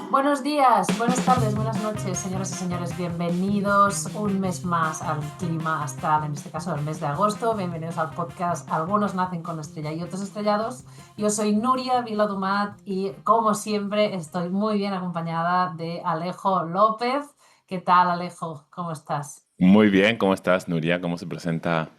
Buenos días, buenas tardes, buenas noches, señoras y señores. Bienvenidos un mes más al Clima Astral, en este caso el mes de agosto. Bienvenidos al podcast Algunos nacen con estrella y otros estrellados. Yo soy Núria Viladomat y, como siempre, estoy muy bien acompañada de Alejo López. ¿Qué tal, Alejo? ¿Cómo estás? Muy bien, ¿cómo estás, Nuria? ¿Cómo se presenta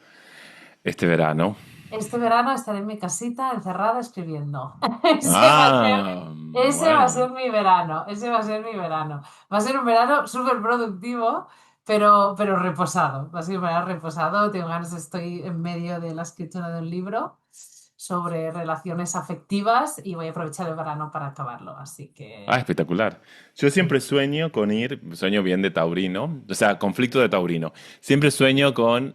este verano? Este verano estaré en mi casita encerrada escribiendo. Ese va a ser, Ah, ese va a ser bueno. mi verano. Ese va a ser mi verano. Va a ser un verano súper productivo, pero reposado. Va a ser un verano reposado. Tengo ganas, estoy en medio de la escritura de un libro sobre relaciones afectivas y voy a aprovechar el verano para acabarlo. Así Ah, que espectacular. Yo sí. siempre sueño con ir, sueño bien de taurino, o sea, conflicto de taurino. Siempre sueño con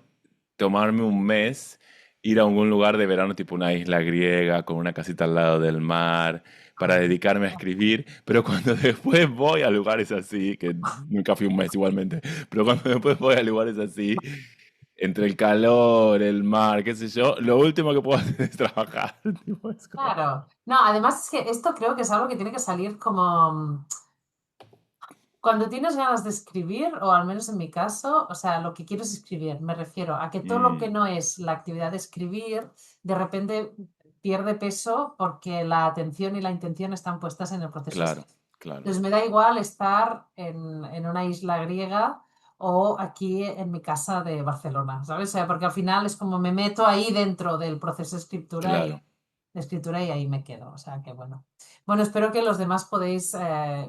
tomarme un mes, ir a algún lugar de verano, tipo una isla griega, con una casita al lado del mar, para dedicarme a escribir, pero cuando después voy a lugares así, que nunca fui un mes igualmente, pero cuando después voy a lugares así, entre el calor, el mar, qué sé yo, lo último que puedo hacer es trabajar. Tipo, es como- Claro. No, además es que esto creo que es algo que tiene que salir como cuando tienes ganas de escribir, o al menos en mi caso, o sea, lo que quiero es escribir. Me refiero a que todo lo que Mm, no es la actividad de escribir, de repente pierde peso porque la atención y la intención están puestas en el proceso de claro, escribir. claro, Entonces me da igual estar en una isla griega o aquí en mi casa de Barcelona, ¿sabes? O sea, porque al final es como me meto ahí dentro del proceso claro. de escritura y ahí me quedo. O sea, que bueno. Bueno, espero que los demás podéis,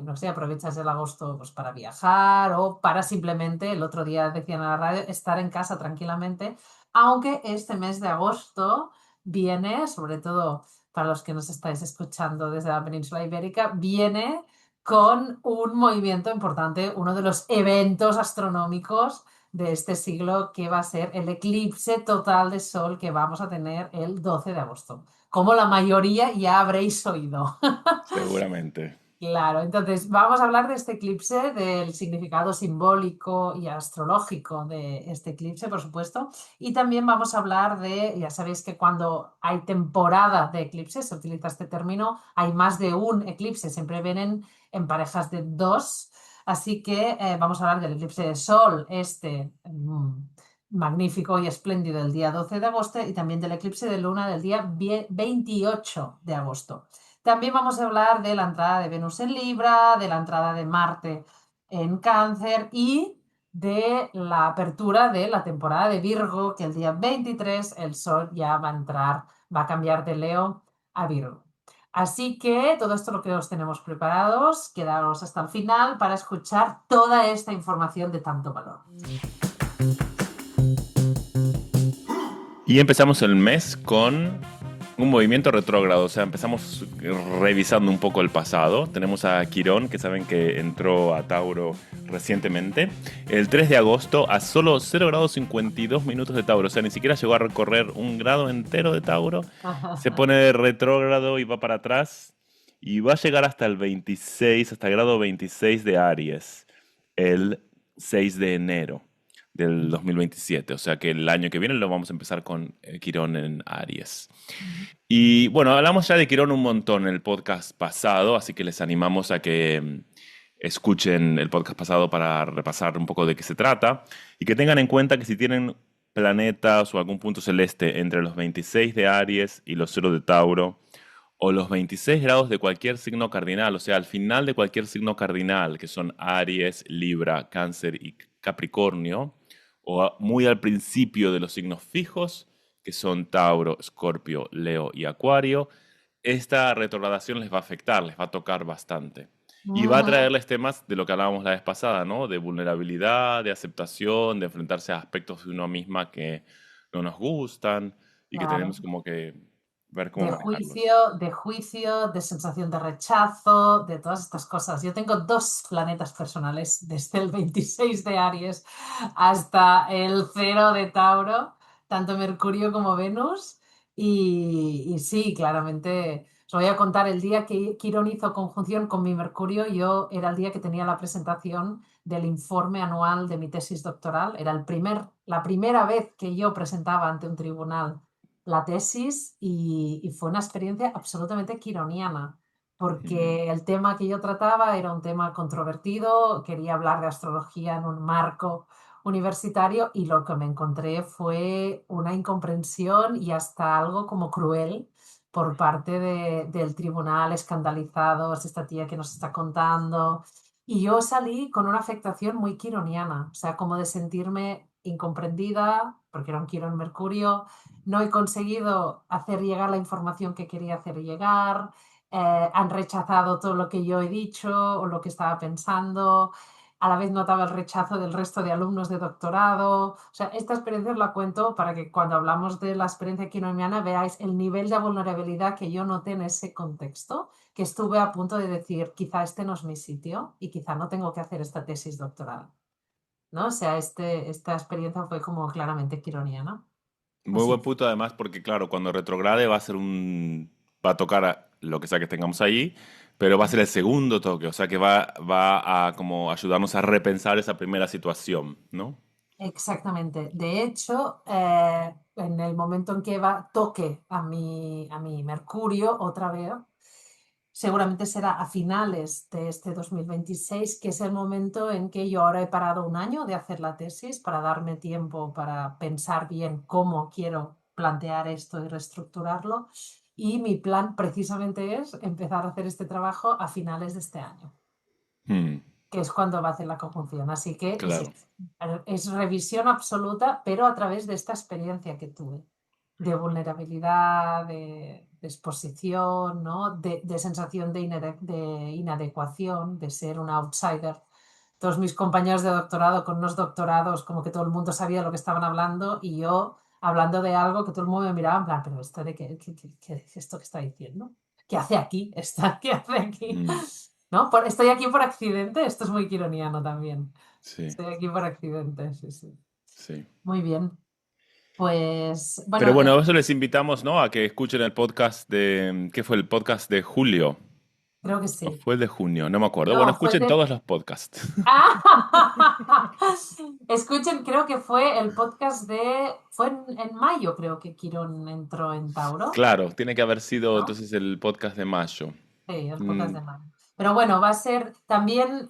no sé, aprovechar el agosto pues, para viajar o para simplemente, el otro día decían en la radio, estar en casa tranquilamente, aunque este mes de agosto viene, sobre todo para los que nos estáis escuchando desde la península ibérica, viene con un movimiento importante, uno de los eventos astronómicos de este siglo, que va a ser el eclipse total de Sol que vamos a tener el 12 de agosto, como la mayoría ya habréis oído. Seguramente. Claro, entonces vamos a hablar de este eclipse, del significado simbólico y astrológico de este eclipse, por supuesto, y también vamos a hablar de, ya sabéis que cuando hay temporada de eclipses, se utiliza este término, hay más de un eclipse, siempre vienen en parejas de dos, así que vamos a hablar del eclipse de Sol, magnífico y espléndido el día 12 de agosto, y también del eclipse de Luna del día 28 de agosto. También vamos a hablar de la entrada de Venus en Libra, de la entrada de Marte en Cáncer y de la apertura de la temporada de Virgo, que el día 23 el Sol ya va a entrar, va a cambiar de Leo a Virgo. Así que todo esto lo que os tenemos preparados, quedaros hasta el final para escuchar toda esta información de tanto valor. Y empezamos el mes con un movimiento retrógrado, o sea, empezamos revisando un poco el pasado. Tenemos a Quirón, que saben que entró a Tauro recientemente, el 3 de agosto a solo 0 grados 52 minutos de Tauro, o sea, ni siquiera llegó a recorrer un grado entero de Tauro. Se pone retrógrado y va para atrás y va a llegar hasta el 26, hasta el grado 26 de Aries, el 6 de enero del 2027. O sea que el año que viene lo vamos a empezar con Quirón en Aries. Y bueno, hablamos ya de Quirón un montón en el podcast pasado, así que les animamos a que escuchen el podcast pasado para repasar un poco de qué se trata y que tengan en cuenta que si tienen planetas o algún punto celeste entre los 26 de Aries y los 0 de Tauro, o los 26 grados de cualquier signo cardinal, o sea, al final de cualquier signo cardinal, que son Aries, Libra, Cáncer y Capricornio, muy al principio de los signos fijos, que son Tauro, Escorpio, Leo y Acuario, esta retrogradación les va a afectar, les va a tocar bastante. Y va a Ujú. traerles temas de lo que hablábamos la vez pasada, ¿no? De vulnerabilidad, de aceptación, de enfrentarse a aspectos de uno misma que no nos gustan y que Claro. tenemos como que ver cómo manejarlos. De juicio, de sensación de rechazo, de todas estas cosas. Yo tengo dos planetas personales, desde el 26 de Aries hasta el 0 de Tauro, tanto Mercurio como Venus. Y sí, claramente. Os voy a contar el día que Quirón hizo conjunción con mi Mercurio. Yo era el día que tenía la presentación del informe anual de mi tesis doctoral. Era la primera vez que yo presentaba ante un tribunal la tesis y fue una experiencia absolutamente quironiana, Mm, porque el tema que yo trataba era un tema controvertido, quería hablar de astrología en un marco universitario y lo que me encontré fue una incomprensión y hasta algo como cruel por parte del tribunal, escandalizados, esta tía que nos está contando. Y yo salí con una afectación muy quironiana, o sea, como de sentirme incomprendida, porque era un Quirón Mercurio, no he conseguido hacer llegar la información que quería hacer llegar, han rechazado todo lo que yo he dicho o lo que estaba pensando, a la vez notaba el rechazo del resto de alumnos de doctorado. O sea, esta experiencia os la cuento para que cuando hablamos de la experiencia quinoniana veáis el nivel de vulnerabilidad que yo noté en ese contexto, que estuve a punto de decir, quizá este no es mi sitio y quizá no tengo que hacer esta tesis doctoral, ¿no? O sea, esta experiencia fue como claramente quironiana. Muy Así buen que, punto además porque claro, cuando retrograde va a tocar lo que sea que tengamos ahí, pero va a ser el segundo toque, o sea que va a como ayudarnos a repensar esa primera situación, ¿no? exactamente. De hecho, en el momento en que toque a mi Mercurio otra vez, seguramente será a finales de este 2026, que es el momento en que yo ahora he parado un año de hacer la tesis para darme tiempo para pensar bien cómo quiero plantear esto y reestructurarlo. Y mi plan precisamente es empezar a hacer este trabajo a finales de este año, Hmm, que es cuando va a hacer la conjunción. Así que claro. es revisión absoluta, pero a través de esta experiencia que tuve, de vulnerabilidad, de exposición, ¿no? De sensación de inadecuación, de ser un outsider. Todos mis compañeros de doctorado con unos doctorados, como que todo el mundo sabía lo que estaban hablando y yo hablando de algo que todo el mundo me miraba en plan, pero esto de qué es esto que está diciendo? ¿Qué hace aquí? ¿Qué hace aquí? Hmm, ¿No? Estoy aquí por accidente, esto es muy quironiano también. sí, Estoy aquí por accidente, sí, sí. sí. Muy bien. Pues, Pero bueno, bueno, a eso les invitamos, ¿no? A que escuchen el podcast ¿qué fue el podcast de julio? creo que ¿O sí. fue el de junio? No me acuerdo. Bueno, No, fue escuchen de... todos los podcasts. ¡Ah! Escuchen, creo que fue el podcast Fue en mayo, creo que Quirón entró en Tauro, Claro, tiene que haber sido ¿no? entonces el podcast de mayo. Sí, el Mm, podcast de mayo. Pero bueno, va a ser también,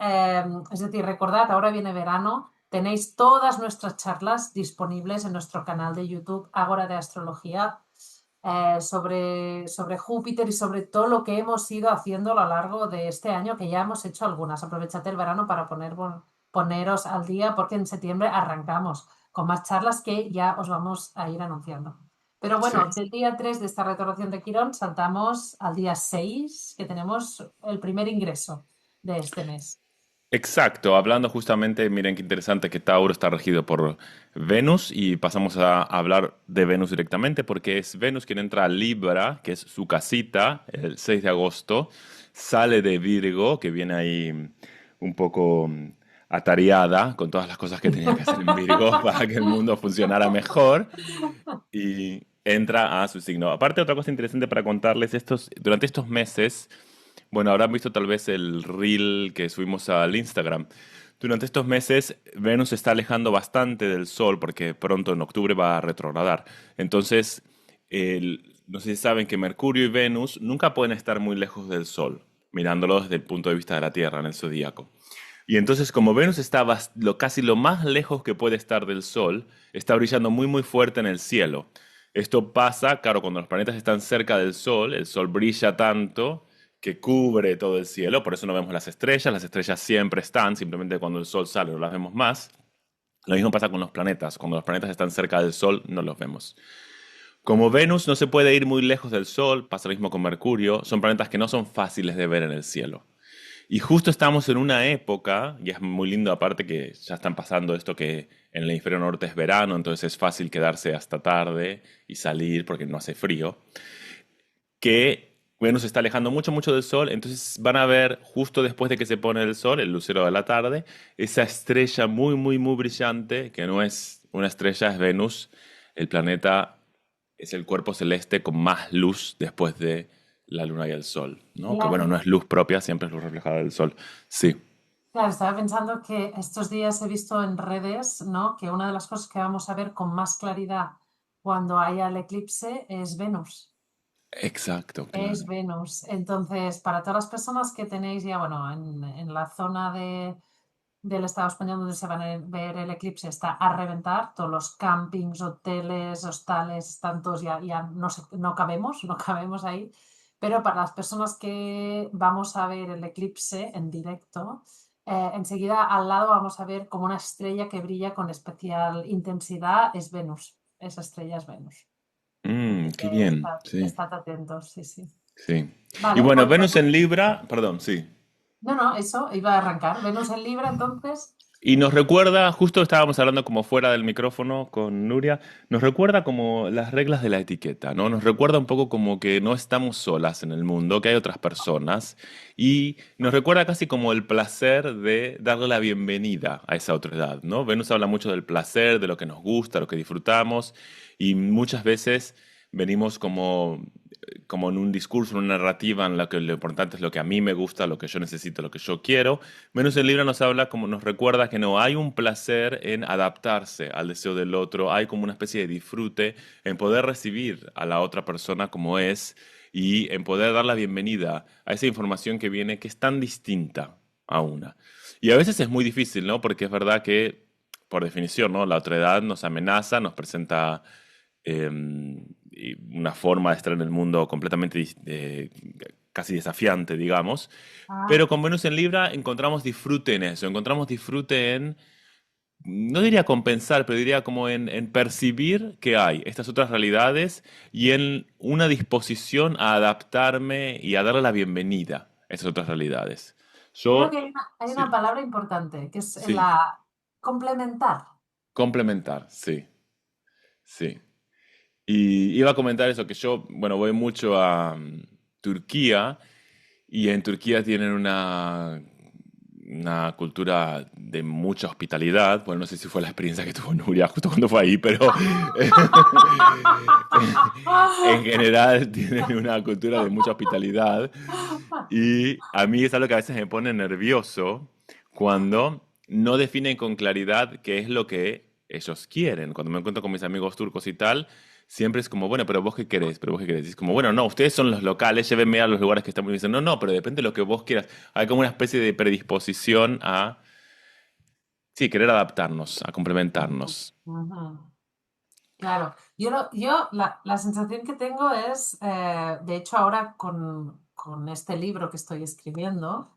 es decir, recordad, ahora viene verano, tenéis todas nuestras charlas disponibles en nuestro canal de YouTube, Ágora de Astrología, sobre Júpiter y sobre todo lo que hemos ido haciendo a lo largo de este año, que ya hemos hecho algunas. Aprovechad el verano para poneros al día, porque en septiembre arrancamos con más charlas que ya os vamos a ir anunciando. Pero sí. bueno, del día 3 de esta retrogradación de Quirón saltamos al día 6 que tenemos el primer ingreso de este mes. Exacto, hablando justamente, miren qué interesante que Tauro está regido por Venus y pasamos a hablar de Venus directamente porque es Venus quien entra a Libra, que es su casita, el 6 de agosto, sale de Virgo, que viene ahí un poco atareada con todas las cosas que tenía que hacer en Virgo para que el mundo funcionara mejor y entra a su signo. Aparte, otra cosa interesante para contarles, durante estos meses, bueno, habrán visto tal vez el reel que subimos al Instagram. Durante estos meses, Venus se está alejando bastante del Sol porque pronto en octubre va a retrogradar. Entonces, no sé si saben que Mercurio y Venus nunca pueden estar muy lejos del Sol, mirándolo desde el punto de vista de la Tierra en el zodíaco. Y entonces, como Venus está casi lo más lejos que puede estar del Sol, está brillando muy muy fuerte en el cielo. Esto pasa, claro, cuando los planetas están cerca del Sol, el Sol brilla tanto que cubre todo el cielo, por eso no vemos las estrellas siempre están, simplemente cuando el Sol sale no las vemos más. Lo mismo pasa con los planetas, cuando los planetas están cerca del Sol no los vemos. Como Venus no se puede ir muy lejos del Sol, pasa lo mismo con Mercurio, son planetas que no son fáciles de ver en el cielo. Y justo estamos en una época, y es muy lindo aparte que ya están pasando esto que en el hemisferio norte es verano, entonces es fácil quedarse hasta tarde y salir porque no hace frío, que Venus se está alejando mucho, mucho del Sol, entonces van a ver justo después de que se pone el Sol, el lucero de la tarde, esa estrella muy, muy, muy brillante, que no es una estrella, es Venus, el planeta es el cuerpo celeste con más luz después de la luna y el sol, ¿no? Que bueno, Claro, no es luz propia, siempre es luz reflejada del sol. Sí, claro, estaba pensando que estos días he visto en redes, ¿no? Que una de las cosas que vamos a ver con más claridad cuando haya el eclipse es Venus. exacto, Es claro. Venus. Entonces, para todas las personas que tenéis ya, bueno, en la zona del Estado español donde se van a ver el eclipse está a reventar, todos los campings, hoteles, hostales, están todos ya no, no cabemos, no cabemos ahí. Pero para las personas que vamos a ver el eclipse en directo, enseguida al lado vamos a ver como una estrella que brilla con especial intensidad, es Venus. Esa estrella es Venus. Así Qué que bien, sí, estad atentos, sí, sí. sí. Y Vale, bueno, pues Venus bueno. en Libra, perdón, sí. No, no, eso, iba a arrancar. Venus en Libra, entonces. Y nos recuerda, justo estábamos hablando como fuera del micrófono con Nuria, nos recuerda como las reglas de la etiqueta, ¿no? Nos recuerda un poco como que no estamos solas en el mundo, que hay otras personas, y nos recuerda casi como el placer de darle la bienvenida a esa otra edad, ¿no? Venus habla mucho del placer, de lo que nos gusta, lo que disfrutamos, y muchas veces venimos como en un discurso, en una narrativa en la que lo importante es lo que a mí me gusta, lo que yo necesito, lo que yo quiero. Menos el libro nos habla, como nos recuerda que no hay un placer en adaptarse al deseo del otro, hay como una especie de disfrute en poder recibir a la otra persona como es y en poder dar la bienvenida a esa información que viene que es tan distinta a una. Y a veces es muy difícil, ¿no? Porque es verdad que, por definición, ¿no? La otredad nos amenaza, nos presenta eh, una forma de estar en el mundo completamente casi desafiante, digamos. Ah, Pero con Venus en Libra encontramos disfrute en eso, encontramos disfrute en, no diría compensar, pero diría como en percibir que hay estas otras realidades y en una disposición a adaptarme y a darle la bienvenida a esas otras realidades. creo Yo, que hay sí, una palabra importante, que es sí, la complementar. complementar, sí, sí. Y iba a comentar eso, que yo, bueno, voy mucho a Turquía y en Turquía tienen una cultura de mucha hospitalidad. Bueno, no sé si fue la experiencia que tuvo Nuria justo cuando fue ahí, pero en general tienen una cultura de mucha hospitalidad y a mí es algo que a veces me pone nervioso cuando no definen con claridad qué es lo que ellos quieren. Cuando me encuentro con mis amigos turcos y tal, siempre es como, bueno, pero vos qué querés, pero vos qué querés. Y es como, bueno, no, ustedes son los locales, llévenme a los lugares que estamos. Y dicen, no, no, pero depende de lo que vos quieras. Hay como una especie de predisposición a, sí, querer adaptarnos, a complementarnos. Ujú. Claro, la sensación que tengo es, de hecho ahora con este libro que estoy escribiendo,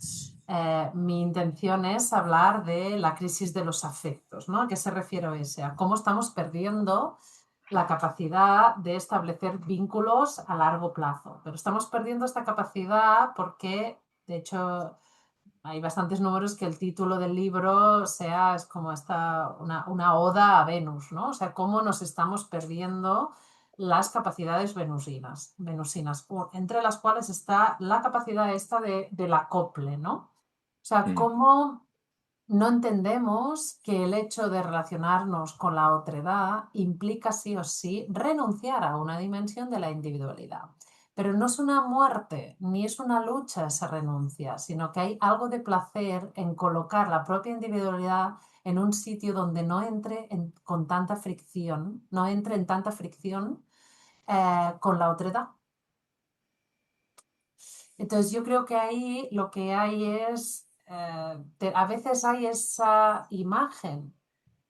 mi intención es hablar de la crisis de los afectos, ¿no? ¿A qué se refiere ese? A cómo estamos perdiendo la capacidad de establecer vínculos a largo plazo. Pero estamos perdiendo esta capacidad porque, de hecho, hay bastantes números que el título del libro es como una oda a Venus, ¿no? O sea, cómo nos estamos perdiendo las capacidades venusinas, entre las cuales está la capacidad esta del acople, ¿no? O sea, Mm, cómo no entendemos que el hecho de relacionarnos con la otredad implica sí o sí renunciar a una dimensión de la individualidad. Pero no es una muerte ni es una lucha esa renuncia, sino que hay algo de placer en colocar la propia individualidad en un sitio donde no entre con tanta fricción, no entre en tanta fricción con la otredad. Entonces yo creo que ahí lo que hay es, a veces hay esa imagen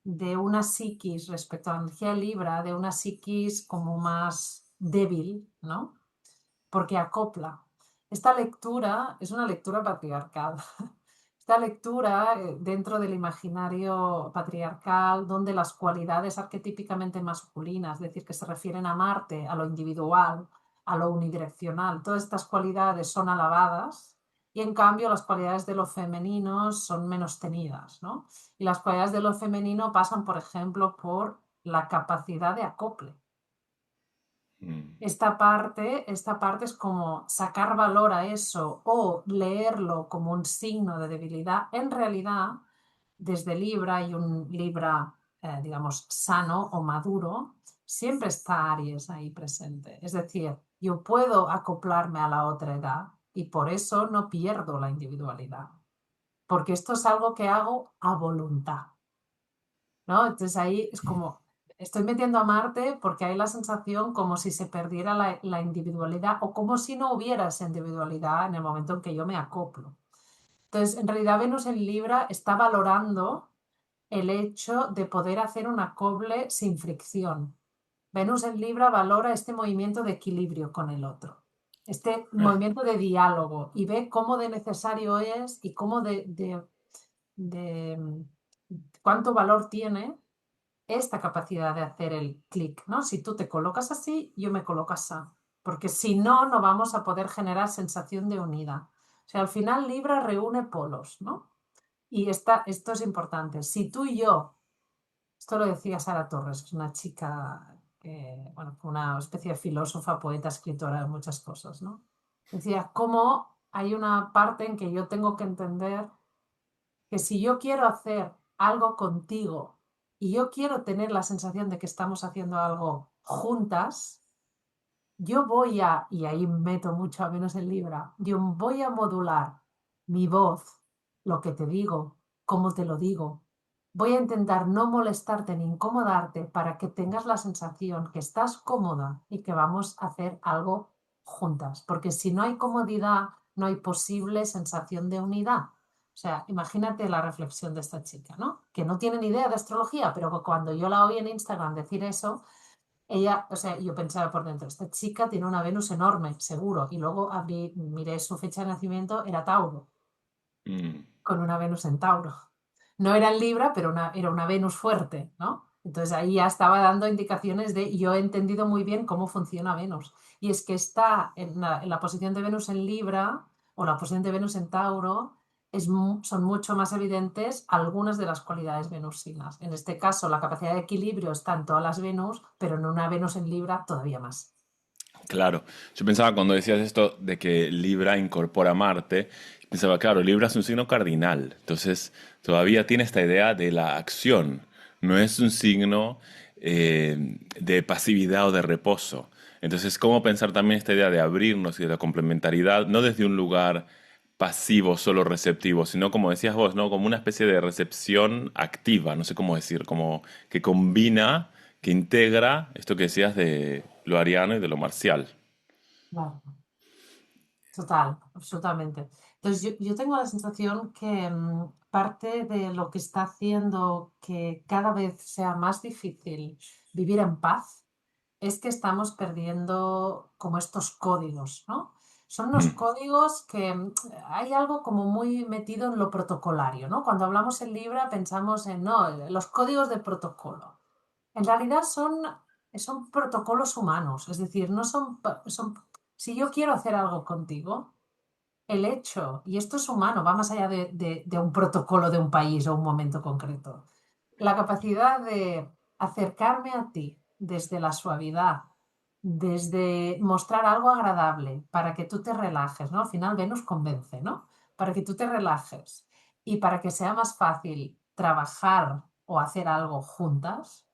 de una psiquis respecto a la energía libra, de una psiquis como más débil, ¿no? Porque acopla. Esta lectura es una lectura patriarcal. Esta lectura dentro del imaginario patriarcal, donde las cualidades arquetípicamente masculinas, es decir, que se refieren a Marte, a lo individual, a lo unidireccional, todas estas cualidades son alabadas y en cambio las cualidades de lo femenino son menos tenidas, ¿no? Y las cualidades de lo femenino pasan, por ejemplo, por la capacidad de acople. mm, Esta parte es como sacar valor a eso o leerlo como un signo de debilidad. En realidad, desde Libra y un Libra, digamos, sano o maduro, siempre está Aries ahí presente. Es decir, yo puedo acoplarme a la otra edad y por eso no pierdo la individualidad, porque esto es algo que hago a voluntad, ¿no? Entonces ahí es como, estoy metiendo a Marte porque hay la sensación como si se perdiera la individualidad o como si no hubiera esa individualidad en el momento en que yo me acoplo. Entonces, en realidad Venus en Libra está valorando el hecho de poder hacer un acople sin fricción. Venus en Libra valora este movimiento de equilibrio con el otro, este Ah, movimiento de diálogo y ve cómo de necesario es y cómo de cuánto valor tiene esta capacidad de hacer el clic, ¿no? Si tú te colocas así, yo me coloco así, porque si no, no vamos a poder generar sensación de unidad. O sea, al final Libra reúne polos, ¿no? Y esto es importante. Si tú y yo, esto lo decía Sara Torres, que es una chica, bueno, una especie de filósofa, poeta, escritora de muchas cosas, ¿no? Decía, cómo hay una parte en que yo tengo que entender que si yo quiero hacer algo contigo y yo quiero tener la sensación de que estamos haciendo algo juntas, yo voy a, y ahí meto mucho a menos en Libra, yo voy a modular mi voz, lo que te digo, cómo te lo digo. Voy a intentar no molestarte ni incomodarte para que tengas la sensación que estás cómoda y que vamos a hacer algo juntas. Porque si no hay comodidad, no hay posible sensación de unidad. O sea, imagínate la reflexión de esta chica, ¿no? Que no tiene ni idea de astrología, pero que cuando yo la oí en Instagram decir eso, ella, o sea, yo pensaba por dentro, esta chica tiene una Venus enorme, seguro. Y luego abrí, miré su fecha de nacimiento, era Tauro, mm, con una Venus en Tauro. No era en Libra, pero era una Venus fuerte, ¿no? Entonces ahí ya estaba dando indicaciones de, yo he entendido muy bien cómo funciona Venus. Y es que está en la posición de Venus en Libra o la posición de Venus en Tauro, son mucho más evidentes algunas de las cualidades venusinas. En este caso, la capacidad de equilibrio está en todas las Venus, pero en una Venus en Libra todavía más. claro, yo pensaba cuando decías esto de que Libra incorpora a Marte, pensaba, claro, Libra es un signo cardinal, entonces todavía tiene esta idea de la acción, no es un signo de pasividad o de reposo. Entonces, ¿cómo pensar también esta idea de abrirnos y de la complementariedad, no desde un lugar pasivo, solo receptivo, sino como decías vos, ¿no? Como una especie de recepción activa, no sé cómo decir, como que combina, que integra esto que decías de lo ariano y de lo marcial. Claro. Total, absolutamente. Entonces, yo tengo la sensación que parte de lo que está haciendo que cada vez sea más difícil vivir en paz es que estamos perdiendo como estos códigos, ¿no? Son unos Mm, códigos que hay algo como muy metido en lo protocolario, ¿no? Cuando hablamos en Libra pensamos en, no, los códigos de protocolo. En realidad son protocolos humanos, es decir, no son, si yo quiero hacer algo contigo, el hecho, y esto es humano, va más allá de un protocolo de un país o un momento concreto, la capacidad de acercarme a ti desde la suavidad, desde mostrar algo agradable para que tú te relajes, ¿no? Al final Venus convence, ¿no? Para que tú te relajes y para que sea más fácil trabajar o hacer algo juntas.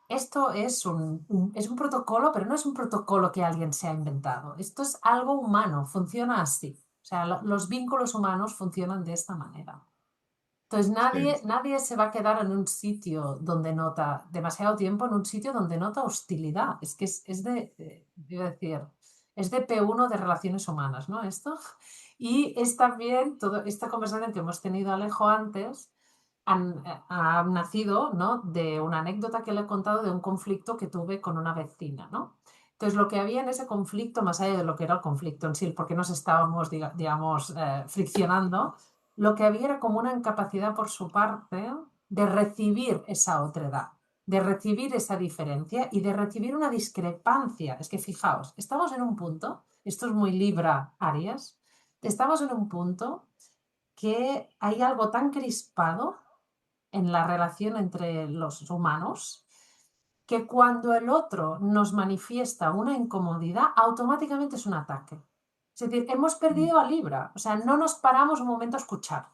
Esto es un protocolo, pero no es un protocolo que alguien se ha inventado. Esto es algo humano, funciona así. O sea, los vínculos humanos funcionan de esta manera. Entonces, sí, nadie se va a quedar en un sitio donde nota demasiado tiempo, en un sitio donde nota hostilidad. Es que iba a decir, es de P1 de relaciones humanas, ¿no? Esto. Y es también toda esta conversación que hemos tenido Alejo antes, ha nacido, ¿no? De una anécdota que le he contado de un conflicto que tuve con una vecina, ¿no? Entonces, lo que había en ese conflicto, más allá de lo que era el conflicto en sí, porque nos estábamos, digamos, friccionando, lo que había era como una incapacidad por su parte de recibir esa otredad, de recibir esa diferencia y de recibir una discrepancia. Es que fijaos, estamos en un punto, esto es muy Libra Aries, estamos en un punto que hay algo tan crispado en la relación entre los humanos que cuando el otro nos manifiesta una incomodidad, automáticamente es un ataque. Es decir, hemos mm, perdido a Libra, o sea, no nos paramos un momento a escuchar.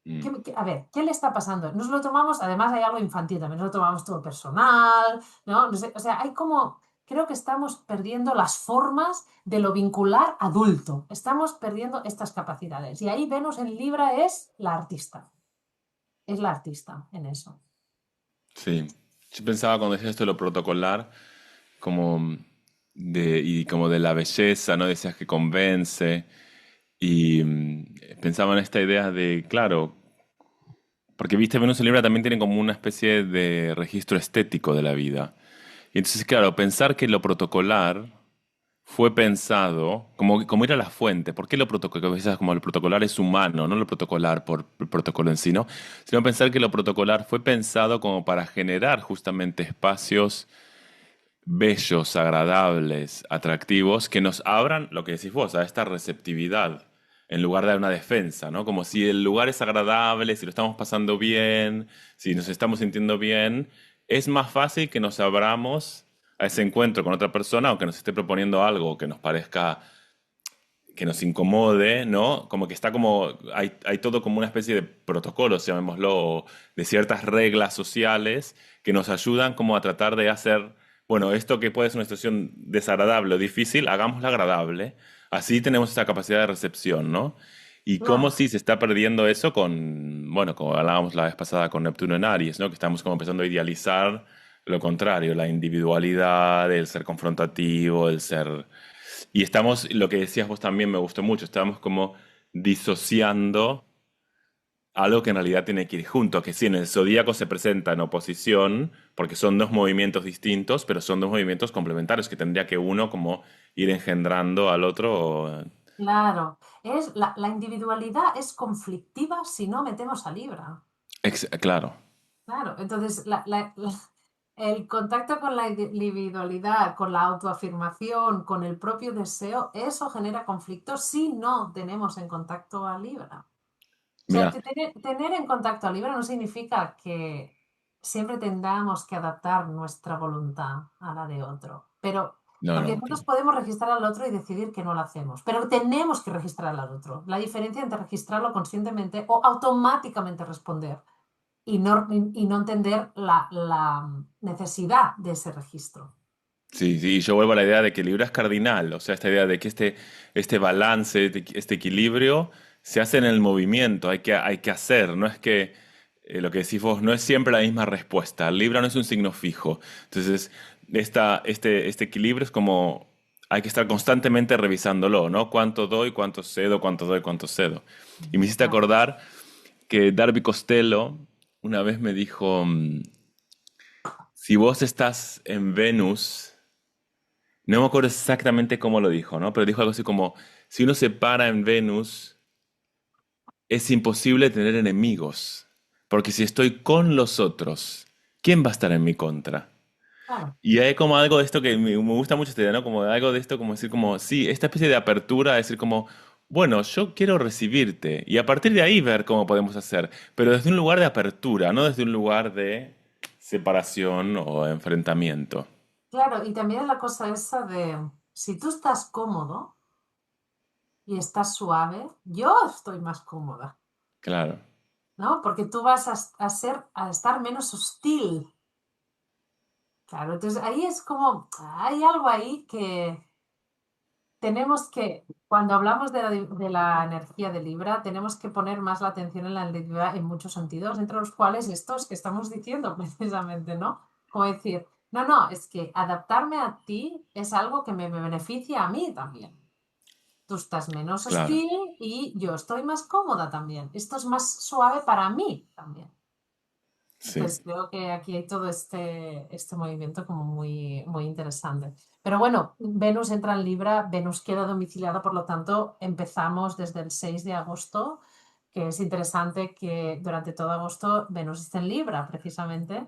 mm, A ver, ¿qué le está pasando? Nos lo tomamos, además hay algo infantil también, nos lo tomamos todo personal, ¿no? No sé, o sea, hay como creo que estamos perdiendo las formas de lo vincular adulto. Estamos perdiendo estas capacidades. Y ahí Venus en Libra es la artista. Es la artista en eso. Sí. Yo pensaba cuando decías esto de lo protocolar, como y como de la belleza, ¿no? Decías que convence. Y pensaba en esta idea de, claro, porque viste, Venus en Libra también tiene como una especie de registro estético de la vida. Y entonces, claro, pensar que lo protocolar fue pensado como ir a la fuente. ¿Por qué lo protocolar? Como el protocolar es humano, no lo protocolar por el protocolo en sí, ¿no? Sino pensar que lo protocolar fue pensado como para generar justamente espacios bellos, agradables, atractivos, que nos abran, lo que decís vos, a esta receptividad, en lugar de una defensa, ¿no? Como si el lugar es agradable, si lo estamos pasando bien, si nos estamos sintiendo bien, es más fácil que nos abramos a ese encuentro con otra persona o que nos esté proponiendo algo que nos parezca, que nos incomode, ¿no? Como que está como, hay todo como una especie de protocolos, llamémoslo, o de ciertas reglas sociales que nos ayudan como a tratar de hacer, bueno, esto que puede ser una situación desagradable o difícil, hagámosla agradable. Así tenemos esa capacidad de recepción, ¿no? Y cómo Claro. si se está perdiendo eso con, bueno, como hablábamos la vez pasada con Neptuno en Aries, ¿no? Que estamos como empezando a idealizar lo contrario, la individualidad, el ser confrontativo, el ser y estamos, lo que decías vos también me gustó mucho, estamos como disociando algo que en realidad tiene que ir junto, que sí, en el zodíaco se presenta en oposición, porque son dos movimientos distintos, pero son dos movimientos complementarios, que tendría que uno como ir engendrando al otro. Claro. La individualidad es conflictiva si no metemos a Libra. Claro, Claro. Entonces, el contacto con la individualidad, con la autoafirmación, con el propio deseo, eso genera conflictos si no tenemos en contacto a Libra. O sea, mira, tener en contacto a Libra no significa que siempre tengamos que adaptar nuestra voluntad a la de otro, pero no, porque no, nosotros podemos registrar al otro y decidir que no lo hacemos, pero tenemos que registrar al otro. La diferencia entre registrarlo conscientemente o automáticamente responder y no entender la necesidad de ese registro. sí, sí, yo vuelvo a la idea de que el libro es cardinal, o sea, esta idea de que este balance, este equilibrio se hace en el movimiento, hay que hacer, no es que lo que decís vos, no es siempre la misma respuesta, el libro no es un signo fijo, entonces este equilibrio es como, hay que estar constantemente revisándolo, ¿no? ¿Cuánto doy, cuánto cedo, cuánto doy, cuánto cedo? Y me hiciste Claro. acordar que Darby Costello una vez me dijo, si vos estás en Venus, no me acuerdo exactamente cómo lo dijo, ¿no? Pero dijo algo así como, si uno se para en Venus, es imposible tener enemigos, porque si estoy con los otros, ¿quién va a estar en mi contra? Claro. Y hay como algo de esto que me gusta mucho esta idea, ¿no? Como algo de esto, como decir como, sí, esta especie de apertura, decir como, bueno, yo quiero recibirte, y a partir de ahí ver cómo podemos hacer, pero desde un lugar de apertura, no desde un lugar de separación o enfrentamiento. Claro, y también es la cosa esa de, si tú estás cómodo y estás suave, yo estoy más cómoda. Claro, ¿No? Porque tú vas a estar menos hostil. Claro, entonces ahí es como, hay algo ahí que tenemos que, cuando hablamos de la energía de Libra, tenemos que poner más la atención en la Libra en muchos sentidos, entre los cuales estos que estamos diciendo precisamente, ¿no? Como decir, no, no, es que adaptarme a ti es algo que me beneficia a mí también. Tú estás menos claro, hostil y yo estoy más cómoda también. Esto es más suave para mí también. sí. Entonces creo que aquí hay todo este movimiento como muy, muy interesante. Pero bueno, Venus entra en Libra, Venus queda domiciliada, por lo tanto empezamos desde el 6 de agosto, que es interesante que durante todo agosto Venus esté en Libra precisamente,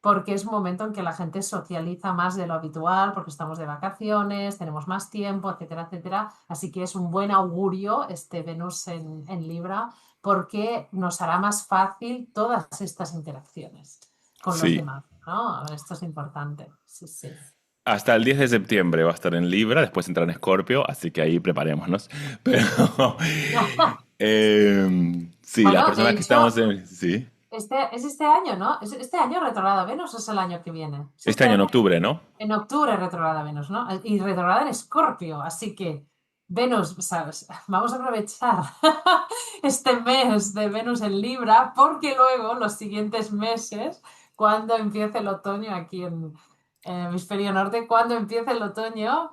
porque es un momento en que la gente socializa más de lo habitual, porque estamos de vacaciones, tenemos más tiempo, etcétera, etcétera. Así que es un buen augurio este Venus en Libra, porque nos hará más fácil todas estas interacciones con los Sí. demás, ¿no? Esto es importante. Sí, sí. Hasta el 10 de septiembre va a estar en Libra, después entra en Escorpio, así que ahí preparémonos. Pero sí, las Bueno, de personas que estamos hecho, en... Sí. Es este año, ¿no? ¿Es este año retrograda Venus o es el año que viene? Es Este este año en año. octubre, ¿no? En octubre retrograda Venus, ¿no? Y retrograda en Escorpio, así que Venus, ¿sabes? Vamos a aprovechar este mes de Venus en Libra, porque luego los siguientes meses, cuando empiece el otoño aquí en el hemisferio norte, cuando empiece el otoño,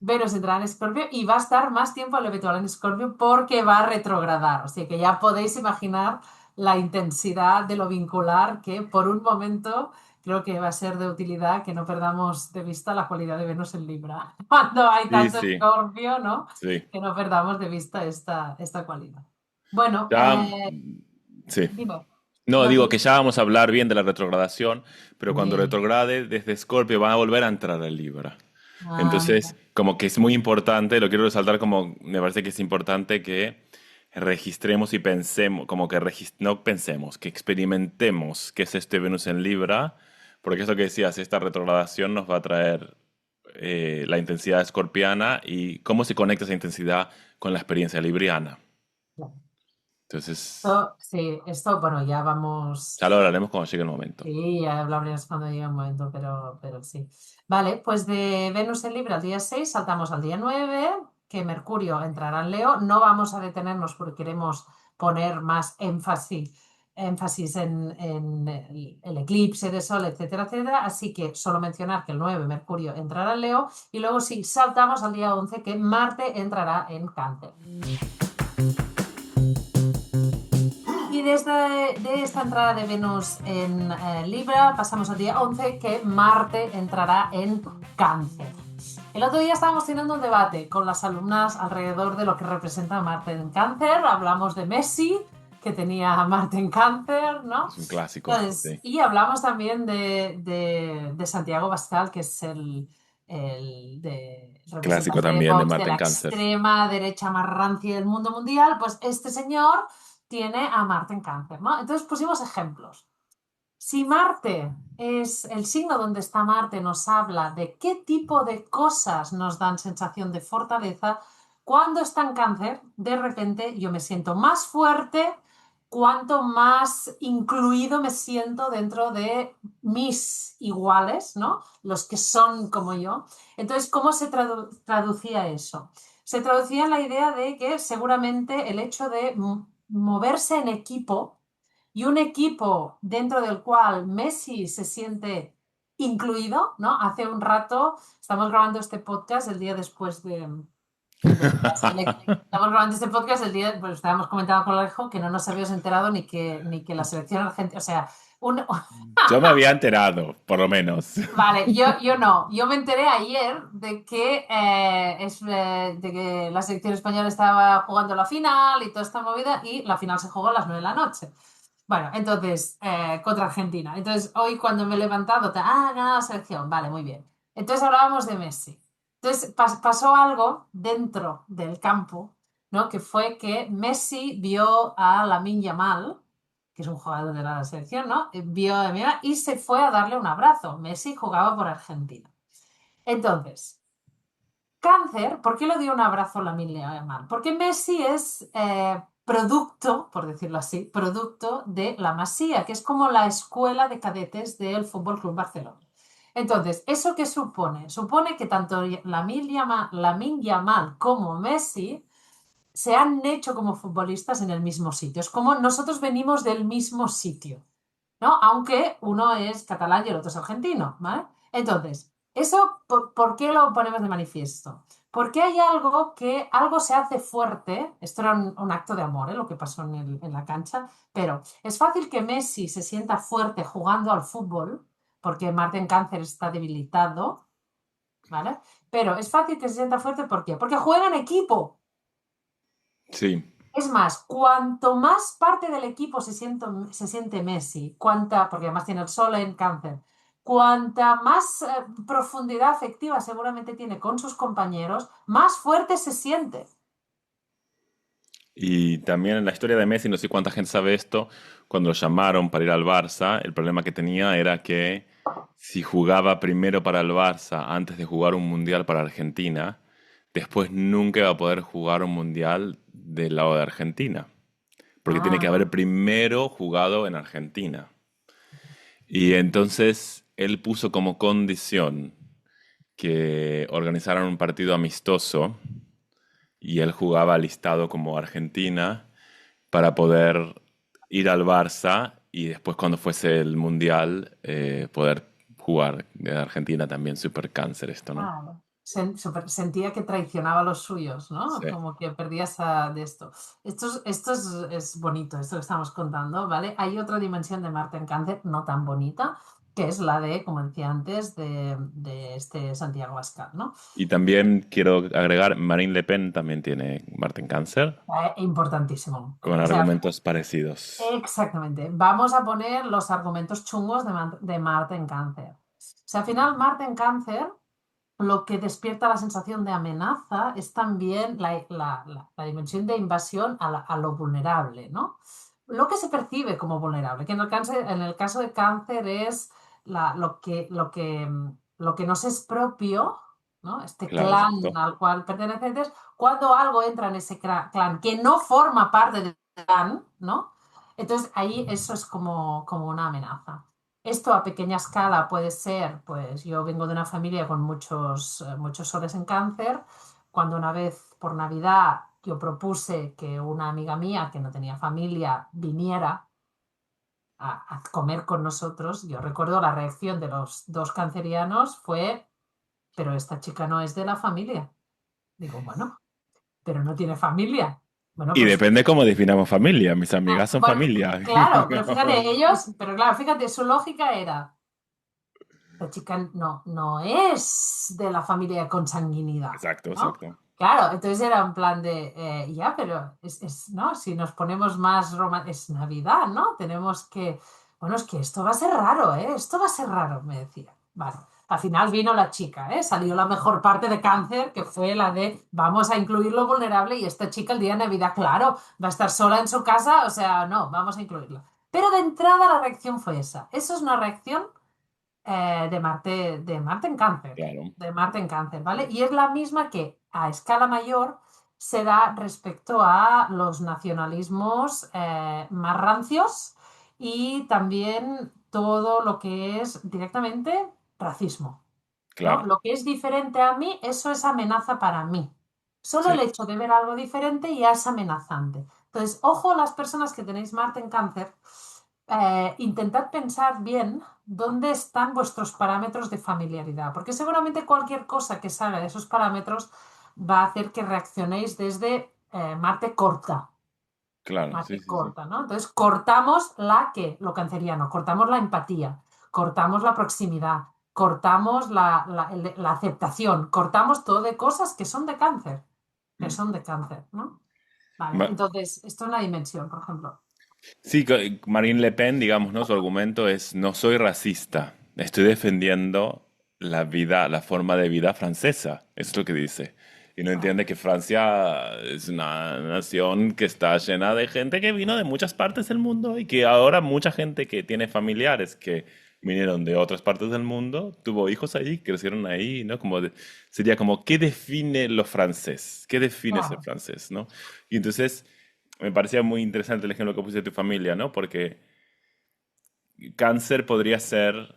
Venus entrará en Escorpio y va a estar más tiempo al habitual en Escorpio porque va a retrogradar. O sea que ya podéis imaginar la intensidad de lo vincular que por un momento creo que va a ser de utilidad que no perdamos de vista la cualidad de Venus en Libra. Cuando hay Sí, tanto sí, Escorpio, ¿no? sí. Que no perdamos de vista esta cualidad. Bueno, Ya, sí. dime. No, No, digo que ya vamos a hablar bien de la retrogradación, pero cuando sí. retrograde desde Escorpio van a volver a entrar a Libra. Mira. Entonces, como que es muy importante, lo quiero resaltar como me parece que es importante que registremos y pensemos, como que no pensemos, que experimentemos qué es este Venus en Libra, porque es lo que decías, esta retrogradación nos va a traer la intensidad escorpiana y cómo se conecta esa intensidad con la experiencia libriana. Entonces, Sí, esto, bueno, ya vamos. ya lo hablaremos cuando llegue el momento. Sí, ya hablaremos cuando llegue el momento, pero sí. Vale, pues de Venus en Libra al día 6 saltamos al día 9 que Mercurio entrará en Leo. No vamos a detenernos porque queremos poner más énfasis en el eclipse de Sol, etcétera, etcétera. Así que solo mencionar que el 9 Mercurio entrará en Leo y luego sí saltamos al día 11 que Marte entrará en Cáncer. Y desde de esta entrada de Venus en Libra pasamos al día 11 que Marte entrará en Cáncer. El otro día estábamos teniendo un debate con las alumnas alrededor de lo que representa Marte en Cáncer. Hablamos de Messi, que tenía a Marte en Cáncer, ¿no? Es un clásico, Entonces, sí. y hablamos también de Santiago Bascal, que es el Clásico representante de también de Vox de Marte la en Cáncer. extrema derecha más rancia del mundo mundial. Pues este señor tiene a Marte en Cáncer, ¿no? Entonces pusimos ejemplos. Si Marte es el signo donde está Marte, nos habla de qué tipo de cosas nos dan sensación de fortaleza, cuando está en Cáncer, de repente yo me siento más fuerte, cuanto más incluido me siento dentro de mis iguales, ¿no? Los que son como yo. Entonces, ¿cómo se traducía eso? Se traducía en la idea de que seguramente el hecho de moverse en equipo y un equipo dentro del cual Messi se siente incluido, ¿no? Hace un rato estamos grabando este podcast el día después de la selección. Estamos grabando este podcast el día, pues estábamos comentando con Alejo que no nos habíamos enterado ni que la selección argentina, o sea, un, Yo me había enterado, por lo menos. vale, yo no. Yo me enteré ayer de que la selección española estaba jugando la final y toda esta movida y la final se jugó a las 9 de la noche. Bueno, entonces, contra Argentina. Entonces, hoy cuando me he levantado, ganado la selección. Vale, muy bien. Entonces hablábamos de Messi. Entonces pasó algo dentro del campo, ¿no? Que fue que Messi vio a Lamine Yamal, que es un jugador de la selección, ¿no? Vio a Yamal y se fue a darle un abrazo. Messi jugaba por Argentina. Entonces, Cáncer, ¿por qué le dio un abrazo a Lamine Yamal? Porque Messi es producto, por decirlo así, producto de la Masía, que es como la escuela de cadetes del Fútbol Club Barcelona. Entonces, ¿eso qué supone? Supone que tanto Lamine Yamal como Messi se han hecho como futbolistas en el mismo sitio. Es como nosotros venimos del mismo sitio, ¿no? Aunque uno es catalán y el otro es argentino, ¿vale? Entonces, ¿eso por qué lo ponemos de manifiesto? Porque hay algo se hace fuerte, esto era un acto de amor, ¿eh? Lo que pasó en la cancha, pero es fácil que Messi se sienta fuerte jugando al fútbol, porque Martín Cáncer está debilitado, ¿vale? Pero es fácil que se sienta fuerte, ¿por qué? Porque juega en equipo. Sí. Es más, cuanto más parte del equipo se siente Messi, porque además tiene el sol en Cáncer, cuanta más profundidad afectiva seguramente tiene con sus compañeros, más fuerte se siente. Y también en la historia de Messi, no sé cuánta gente sabe esto, cuando lo llamaron para ir al Barça, el problema que tenía era que si jugaba primero para el Barça antes de jugar un mundial para Argentina, después nunca iba a poder jugar un mundial del lado de Argentina. porque tiene que Ah, haber primero jugado en Argentina. Y entonces él puso como condición que organizaran un partido amistoso y él jugaba listado como Argentina para poder ir al Barça y después cuando fuese el Mundial poder jugar de Argentina también. Super cáncer esto, ¿no? claro. Sentía que traicionaba a los suyos, ¿no? Sí. Como que perdía de esto. Es bonito, esto que estamos contando, ¿vale? Hay otra dimensión de Marte en Cáncer, no tan bonita, que es la de, como decía antes, de este Santiago Abascal, ¿no? Y también quiero agregar, Marine Le Pen también tiene Marte en cáncer, Importantísimo. con O sea, argumentos parecidos. exactamente. Vamos a poner los argumentos chungos de Marte en Cáncer. O sea, al final, Marte en Cáncer, lo que despierta la sensación de amenaza es también la dimensión de invasión a lo vulnerable, ¿no? Lo que se percibe como vulnerable, que en el caso de cáncer es lo que nos es propio, ¿no? Este Claro, clan exacto. al cual perteneces, cuando algo entra en ese clan que no forma parte del clan, ¿no? Entonces ahí eso es como una amenaza. Esto a pequeña escala puede ser, pues yo vengo de una familia con muchos soles en cáncer. Cuando una vez por Navidad yo propuse que una amiga mía que no tenía familia viniera a comer con nosotros, yo recuerdo la reacción de los dos cancerianos fue, pero esta chica no es de la familia. Digo, bueno, pero no tiene familia. Bueno, Y pues depende cómo definamos familia. Mis amigas son bueno, familia. claro, pero claro, fíjate, su lógica era, la chica no es de la familia de consanguinidad, Exacto, ¿no? exacto. Claro, entonces era un plan de, ya, pero ¿no? Si nos ponemos más es Navidad, ¿no? Tenemos que, bueno, es que esto va a ser raro, ¿eh? Esto va a ser raro, me decía. Vale, al final vino la chica, ¿eh? Salió la mejor parte de cáncer, que fue la de, vamos a incluir lo vulnerable y esta chica el día de Navidad, claro, va a estar sola en su casa, o sea, no, vamos a incluirla. Pero de entrada la reacción fue esa. Eso es una reacción de Marte en Cáncer, Claro. de Marte en Cáncer, ¿vale? Y es la misma que a escala mayor se da respecto a los nacionalismos más rancios y también todo lo que es directamente racismo, ¿no? Claro. Lo que es diferente a mí, eso es amenaza para mí. Solo el Sí. hecho de ver algo diferente ya es amenazante. Entonces, ojo a las personas que tenéis Marte en Cáncer, intentad pensar bien dónde están vuestros parámetros de familiaridad, porque seguramente cualquier cosa que salga de esos parámetros va a hacer que reaccionéis desde Claro, sí, Marte sí, sí. corta, ¿no? Entonces cortamos lo canceriano, cortamos la empatía, cortamos la proximidad, cortamos la aceptación, cortamos todo de cosas que son de cáncer, Mm. ¿no? Vale, Ma- entonces, esto es una dimensión, por ejemplo. Sí, Marine Le Pen, digamos, ¿no? Su argumento es, no soy racista, estoy defendiendo la vida, la forma de vida francesa, eso es lo que dice. Y no entiende que Francia es una nación que está llena de gente que vino de muchas partes del mundo y que ahora mucha gente que tiene familiares que vinieron de otras partes del mundo, tuvo hijos ahí, crecieron ahí, ¿no? Sería como, ¿qué define lo francés? ¿Qué define ser Claro, francés, ¿no? Y entonces me parecía muy interesante el ejemplo que puse de tu familia, ¿no? Porque cáncer podría ser,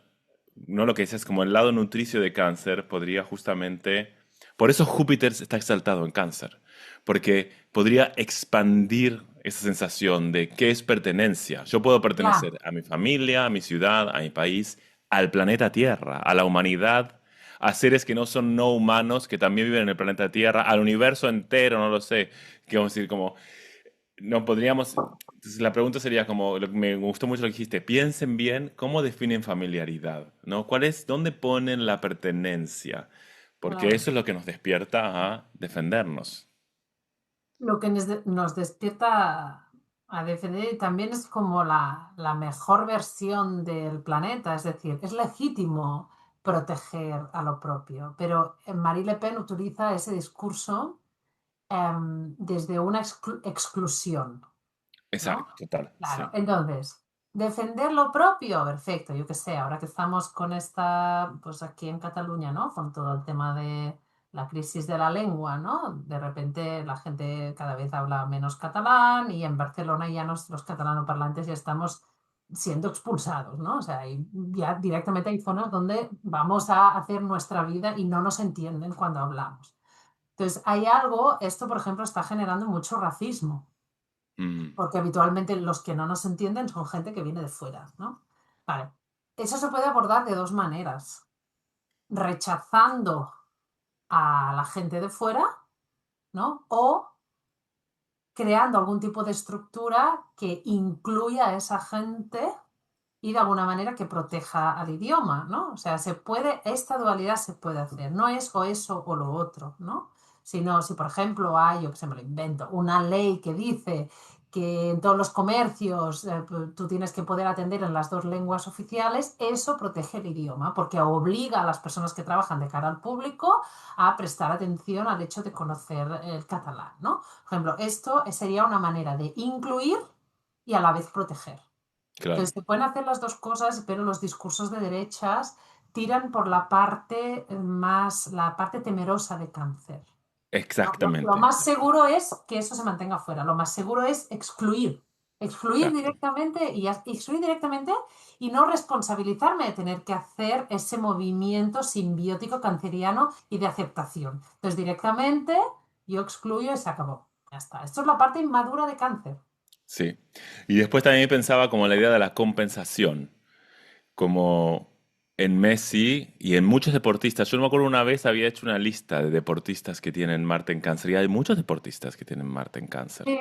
no lo que dices, como el lado nutricio de cáncer podría justamente... Por eso Júpiter está exaltado en cáncer, porque podría expandir esa sensación de qué es pertenencia. Yo puedo ya, pertenecer a mi familia, a mi ciudad, a mi país, al planeta Tierra, a la humanidad, a seres que no son no humanos, que también viven en el planeta Tierra, al universo entero, no lo sé. Que vamos a decir, como no podríamos. Entonces la pregunta sería como, me gustó mucho lo que dijiste, piensen bien cómo definen familiaridad, ¿no? ¿Dónde ponen la pertenencia? Porque claro. eso es lo que nos despierta a defendernos. Lo que nos despierta a defender también es como la mejor versión del planeta, es decir, es legítimo proteger a lo propio, pero Marie Le Pen utiliza ese discurso desde una exclusión, ¿no? Exacto, total, Claro, sí. entonces, defender lo propio, perfecto, yo qué sé, ahora que estamos con esta, pues aquí en Cataluña, ¿no? Con todo el tema la crisis de la lengua, ¿no? De repente la gente cada vez habla menos catalán y en Barcelona ya los catalanoparlantes ya estamos siendo expulsados, ¿no? O sea, ya directamente hay zonas donde vamos a hacer nuestra vida y no nos entienden cuando hablamos. Entonces, hay algo, esto por ejemplo está generando mucho racismo, Mm, porque habitualmente los que no nos entienden son gente que viene de fuera, ¿no? Vale, eso se puede abordar de dos maneras, rechazando a la gente de fuera, ¿no? O creando algún tipo de estructura que incluya a esa gente y de alguna manera que proteja al idioma, ¿no? O sea, esta dualidad se puede hacer, no es o eso o lo otro, ¿no? Sino si, por ejemplo, hay, yo que se me lo invento, una ley que dice que en todos los comercios tú tienes que poder atender en las dos lenguas oficiales, eso protege el idioma, porque obliga a las personas que trabajan de cara al público a prestar atención al hecho de conocer el catalán, ¿no? Por ejemplo, esto sería una manera de incluir y a la vez proteger. claro, Entonces, se pueden hacer las dos cosas, pero los discursos de derechas tiran por la parte la parte temerosa de cáncer. Lo exactamente. más seguro es que eso se mantenga fuera. Lo más seguro es excluir. Exacto. Excluir directamente y no responsabilizarme de tener que hacer ese movimiento simbiótico canceriano y de aceptación. Entonces, directamente yo excluyo y se acabó. Ya está. Esto es la parte inmadura de cáncer. Sí. Y después también pensaba como la idea de la compensación, como en Messi y en muchos deportistas. Yo no me acuerdo una vez había hecho una lista de deportistas que tienen Marte en cáncer y hay muchos deportistas que tienen Marte en cáncer, Sí,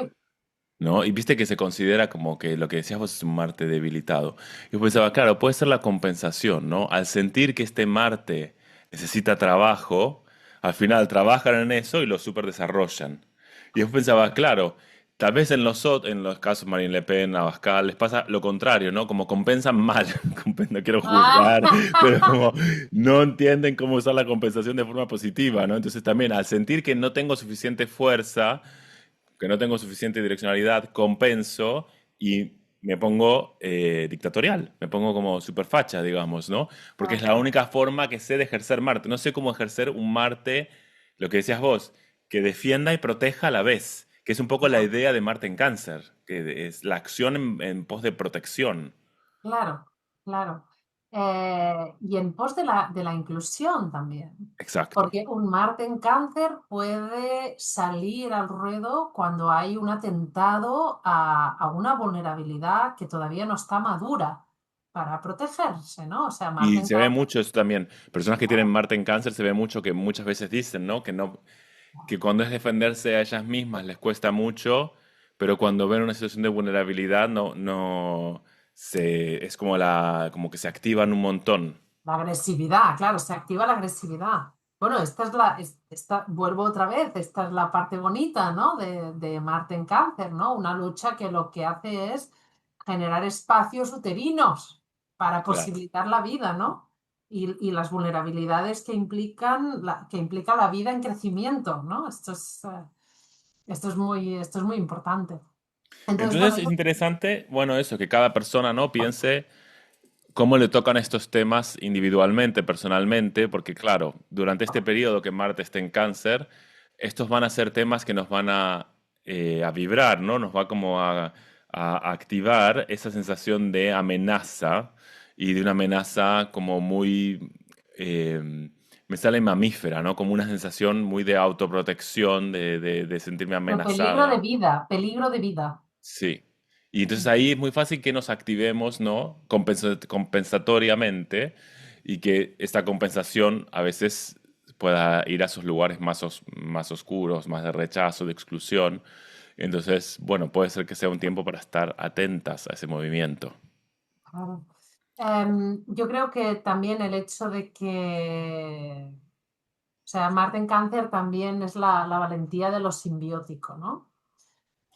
¿no? Y viste que se considera como que lo que decías vos es un Marte debilitado. Yo pensaba, claro, puede ser la compensación, ¿no? Al sentir que este Marte necesita trabajo, al final trabajan en eso y lo super desarrollan. Y yo pensaba, claro, tal vez en los casos Marine Le Pen, Abascal, les pasa lo contrario, ¿no? Como compensan mal, no quiero ah, juzgar, pero como no entienden cómo usar la compensación de forma positiva, ¿no? Entonces también al sentir que no tengo suficiente fuerza, que no tengo suficiente direccionalidad, compenso y me pongo dictatorial, me pongo como superfacha, digamos, ¿no? Porque es la única forma que sé de ejercer Marte. No sé cómo ejercer un Marte, lo que decías vos, que defienda y proteja a la vez, que es un poco la idea de Marte en Cáncer, que es la acción en pos de protección. claro, claro. Y en pos de la inclusión también, Exacto. porque un Marte en cáncer puede salir al ruedo cuando hay un atentado a una vulnerabilidad que todavía no está madura para protegerse, ¿no? O sea, Marte Y en se ve cáncer, mucho eso también. Personas que tienen Marte en Cáncer se ve mucho que muchas veces dicen, ¿no? Que cuando es defenderse a ellas mismas les cuesta mucho, pero cuando ven una situación de vulnerabilidad es como como que se activan un montón. la agresividad, claro, se activa la agresividad. Bueno, vuelvo otra vez, esta es la parte bonita, ¿no? De Marte en Cáncer, ¿no? Una lucha que lo que hace es generar espacios uterinos para Claro. posibilitar la vida, ¿no? Y las vulnerabilidades que implica la vida en crecimiento, ¿no? Esto es muy importante. Entonces, bueno, Entonces es interesante, bueno, eso, que cada persona, ¿no? Piense cómo le tocan estos temas individualmente, personalmente, porque claro, durante este periodo que Marte esté en Cáncer, estos van a ser temas que nos van a vibrar, ¿no? Nos va como a activar esa sensación de amenaza y de una amenaza como muy, me sale mamífera, ¿no? Como una sensación muy de autoprotección, de sentirme peligro de amenazada. vida, peligro de vida. Sí. Y entonces ahí es muy fácil que nos activemos, ¿no? Compensatoriamente y que esta compensación a veces pueda ir a sus lugares más oscuros, más de rechazo, de exclusión. Entonces, bueno, puede ser que sea un tiempo para estar atentas a ese movimiento. Claro. Yo creo que también el hecho de que, o sea, Marte en Cáncer también es la valentía de lo simbiótico, ¿no?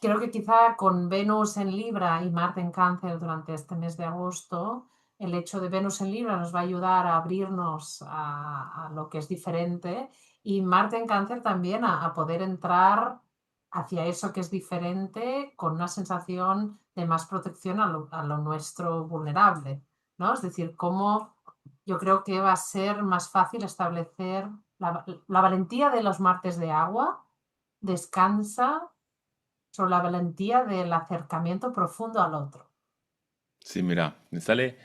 Creo que quizá con Venus en Libra y Marte en Cáncer durante este mes de agosto, el hecho de Venus en Libra nos va a ayudar a abrirnos a lo que es diferente y Marte en Cáncer también a poder entrar hacia eso que es diferente con una sensación de más protección a lo nuestro vulnerable, ¿no? Es decir, cómo yo creo que va a ser más fácil establecer la valentía de los martes de agua descansa sobre la valentía del acercamiento profundo al otro. Sí, mira, me sale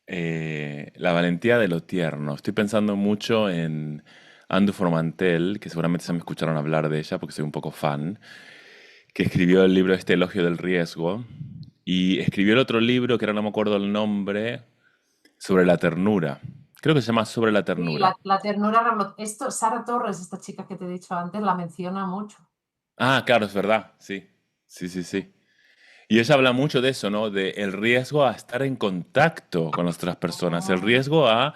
la valentía de lo tierno. Estoy pensando mucho en Andu Formantel, que seguramente se me escucharon hablar de ella porque soy un poco fan, que escribió el libro este Elogio del Riesgo y escribió el otro libro que ahora no me acuerdo el nombre, sobre la ternura. Creo que se llama Sobre la Sí, ternura. la ternura, esto, Sara Torres, esta chica que te he dicho antes, la menciona mucho. Ah, claro, es verdad, sí. Sí, sí, sí. Y ella habla mucho de eso, ¿no? De el riesgo a estar en contacto con las otras personas, el Ah, riesgo a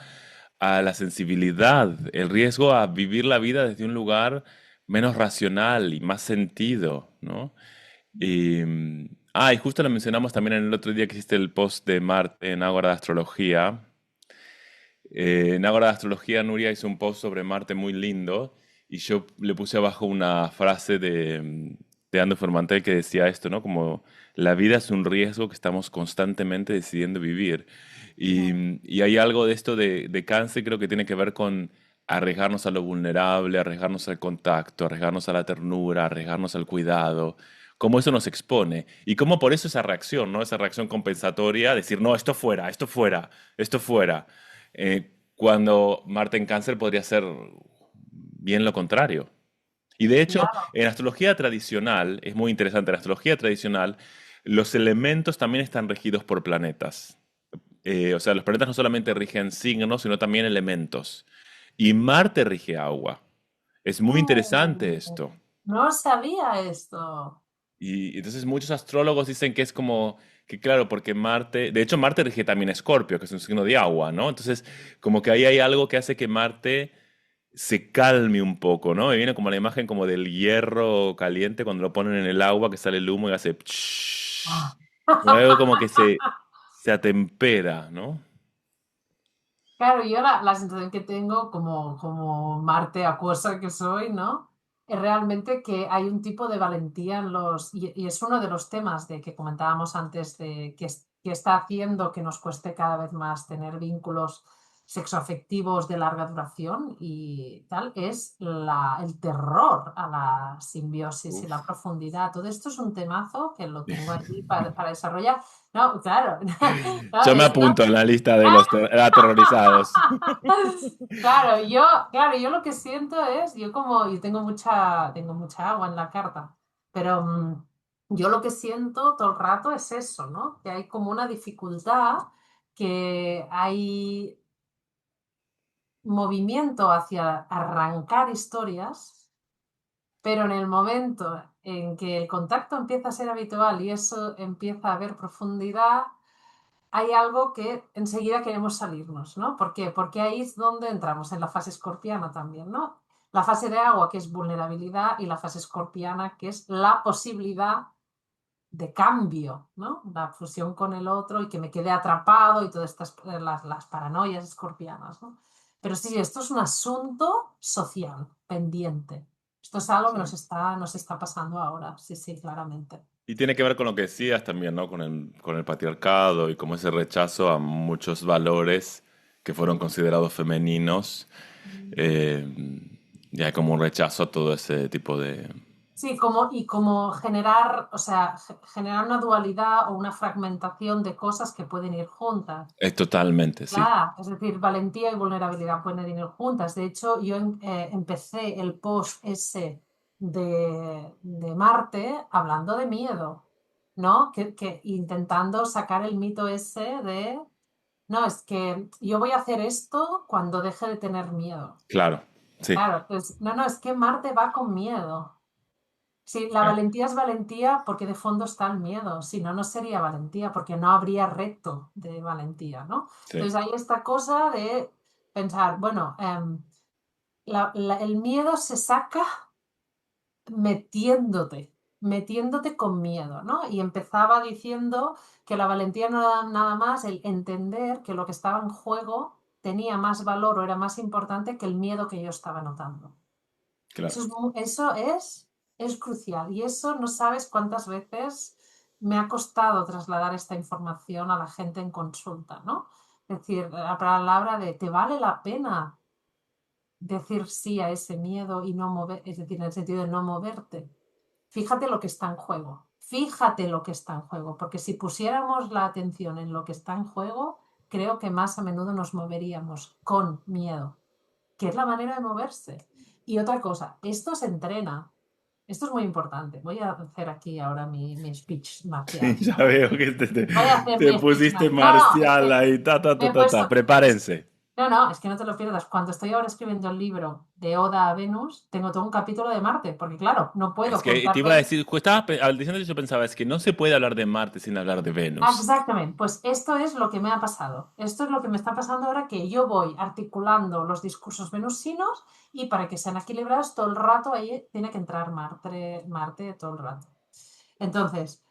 la sensibilidad, el riesgo a vivir la vida desde un lugar menos racional y más sentido, ¿no? Y, y justo lo mencionamos también en el otro día que hiciste el post de Marte en Ágora de Astrología. En Ágora de Astrología, Nuria hizo un post sobre Marte muy lindo y yo le puse abajo una frase de Ando Formantel que decía esto, ¿no? Como la vida es un riesgo que estamos constantemente decidiendo vivir. Y hay algo de esto de cáncer, creo que tiene que ver con arriesgarnos a lo vulnerable, arriesgarnos al contacto, arriesgarnos a la ternura, arriesgarnos al cuidado, cómo eso nos expone y cómo por eso esa reacción, ¿no? Esa reacción compensatoria, decir, no, esto fuera, esto fuera, esto fuera. Cuando Marte en Cáncer podría ser bien lo contrario. Y de hecho, claro. en astrología tradicional, es muy interesante, en astrología tradicional, los elementos también están regidos por planetas. O sea, los planetas no solamente rigen signos, sino también elementos. Y Marte rige agua. Es muy interesante Uh, esto. no sabía esto. Y entonces muchos astrólogos dicen que es como, que claro, porque Marte, de hecho Marte rige también Escorpio, que es un signo de agua, ¿no? Entonces, como que ahí hay algo que hace que Marte se calme un poco, ¿no? Me viene como la imagen como del hierro caliente cuando lo ponen en el agua, que sale el humo y hace... Ah. como algo como que se atempera, ¿no? Claro, yo la sensación que tengo como Marte acuosa que soy, ¿no? Es realmente que hay un tipo de valentía en y es uno de los temas de que comentábamos antes de que está haciendo que nos cueste cada vez más tener vínculos sexoafectivos de larga duración y tal, es el terror a la simbiosis y la Uf. profundidad. Todo esto es un temazo que lo tengo allí para desarrollar. No, claro, no, Yo me apunto en la lista de los aterrorizados. Claro, yo lo que siento es, yo tengo mucha agua en la carta, pero yo lo que siento todo el rato es eso, ¿no? Que hay como una dificultad, que hay movimiento hacia arrancar historias, pero en el momento en que el contacto empieza a ser habitual y eso empieza a haber profundidad, hay algo que enseguida queremos salirnos, ¿no? ¿Por qué? Porque ahí es donde entramos, en la fase escorpiana también, ¿no? La fase de agua, que es vulnerabilidad, y la fase escorpiana, que es la posibilidad de cambio, ¿no? La fusión con el otro y que me quede atrapado y todas estas, las paranoias escorpianas, ¿no? Pero sí, esto es un asunto social, pendiente. Esto es algo que Sí. nos está pasando ahora, sí, sí, claramente. Y tiene que ver con lo que decías también, ¿no? Con el patriarcado y como ese rechazo a muchos valores que fueron considerados femeninos. Eh, y hay como un rechazo a todo ese tipo de... Sí, como generar, o sea, generar una dualidad o una fragmentación de cosas que pueden ir juntas. Es totalmente, sí. Claro, es decir, valentía y vulnerabilidad pueden ir juntas. De hecho, yo empecé el post ese de Marte hablando de miedo, ¿no? Que intentando sacar el mito ese de, no, es que yo voy a hacer esto cuando deje de tener miedo. Claro, sí. Claro, pues no, no, es que Marte va con miedo. Sí, la Sí, valentía es valentía porque de fondo está el miedo, si no, no sería valentía, porque no habría reto de valentía, ¿no? sí, Entonces hay esta cosa de pensar, bueno, el miedo se saca metiéndote con miedo, ¿no? Y empezaba diciendo que la valentía no era nada más el entender que lo que estaba en juego tenía más valor o era más importante que el miedo que yo estaba notando. claro. Eso es crucial y eso no sabes cuántas veces me ha costado trasladar esta información a la gente en consulta, ¿no? Es decir, la palabra de te vale la pena decir sí a ese miedo y no mover, es decir, en el sentido de no moverte. Fíjate lo que está en juego. Fíjate lo que está en juego, porque si pusiéramos la atención en lo que está en juego, creo que más a menudo nos moveríamos con miedo, que es la manera de moverse. Y otra cosa, esto se entrena. Esto es muy importante. Voy a hacer aquí ahora mi speech Sí, marcial, ya ¿vale? veo que Voy a hacer te mi speech pusiste marcial. No, no, es marcial que ahí, ta, ta, me ta, he ta, ta. puesto. Prepárense. No, no, es que no te lo pierdas. Cuando estoy ahora escribiendo el libro de Oda a Venus, tengo todo un capítulo de Marte, porque claro, no Es puedo que te iba a contarte. decir, al diciendo eso yo pensaba, es que no se puede hablar de Marte sin hablar de Venus. Exactamente, pues esto es lo que me ha pasado. Esto es lo que me está pasando ahora que yo voy articulando los discursos venusinos y para que sean equilibrados todo el rato ahí tiene que entrar Marte todo el rato. Entonces,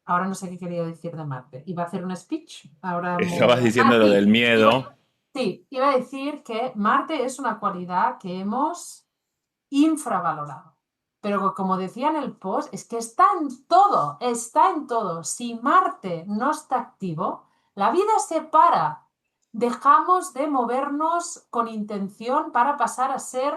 ahora no sé qué quería decir de Marte. Iba a hacer un speech, ahora me... Estabas diciendo lo del Sí, miedo. sí, iba a decir que Marte es una cualidad que hemos infravalorado. Pero como decía en el post, es que está en todo, está en todo. Si Marte no está activo, la vida se para. Dejamos de movernos con intención para pasar a ser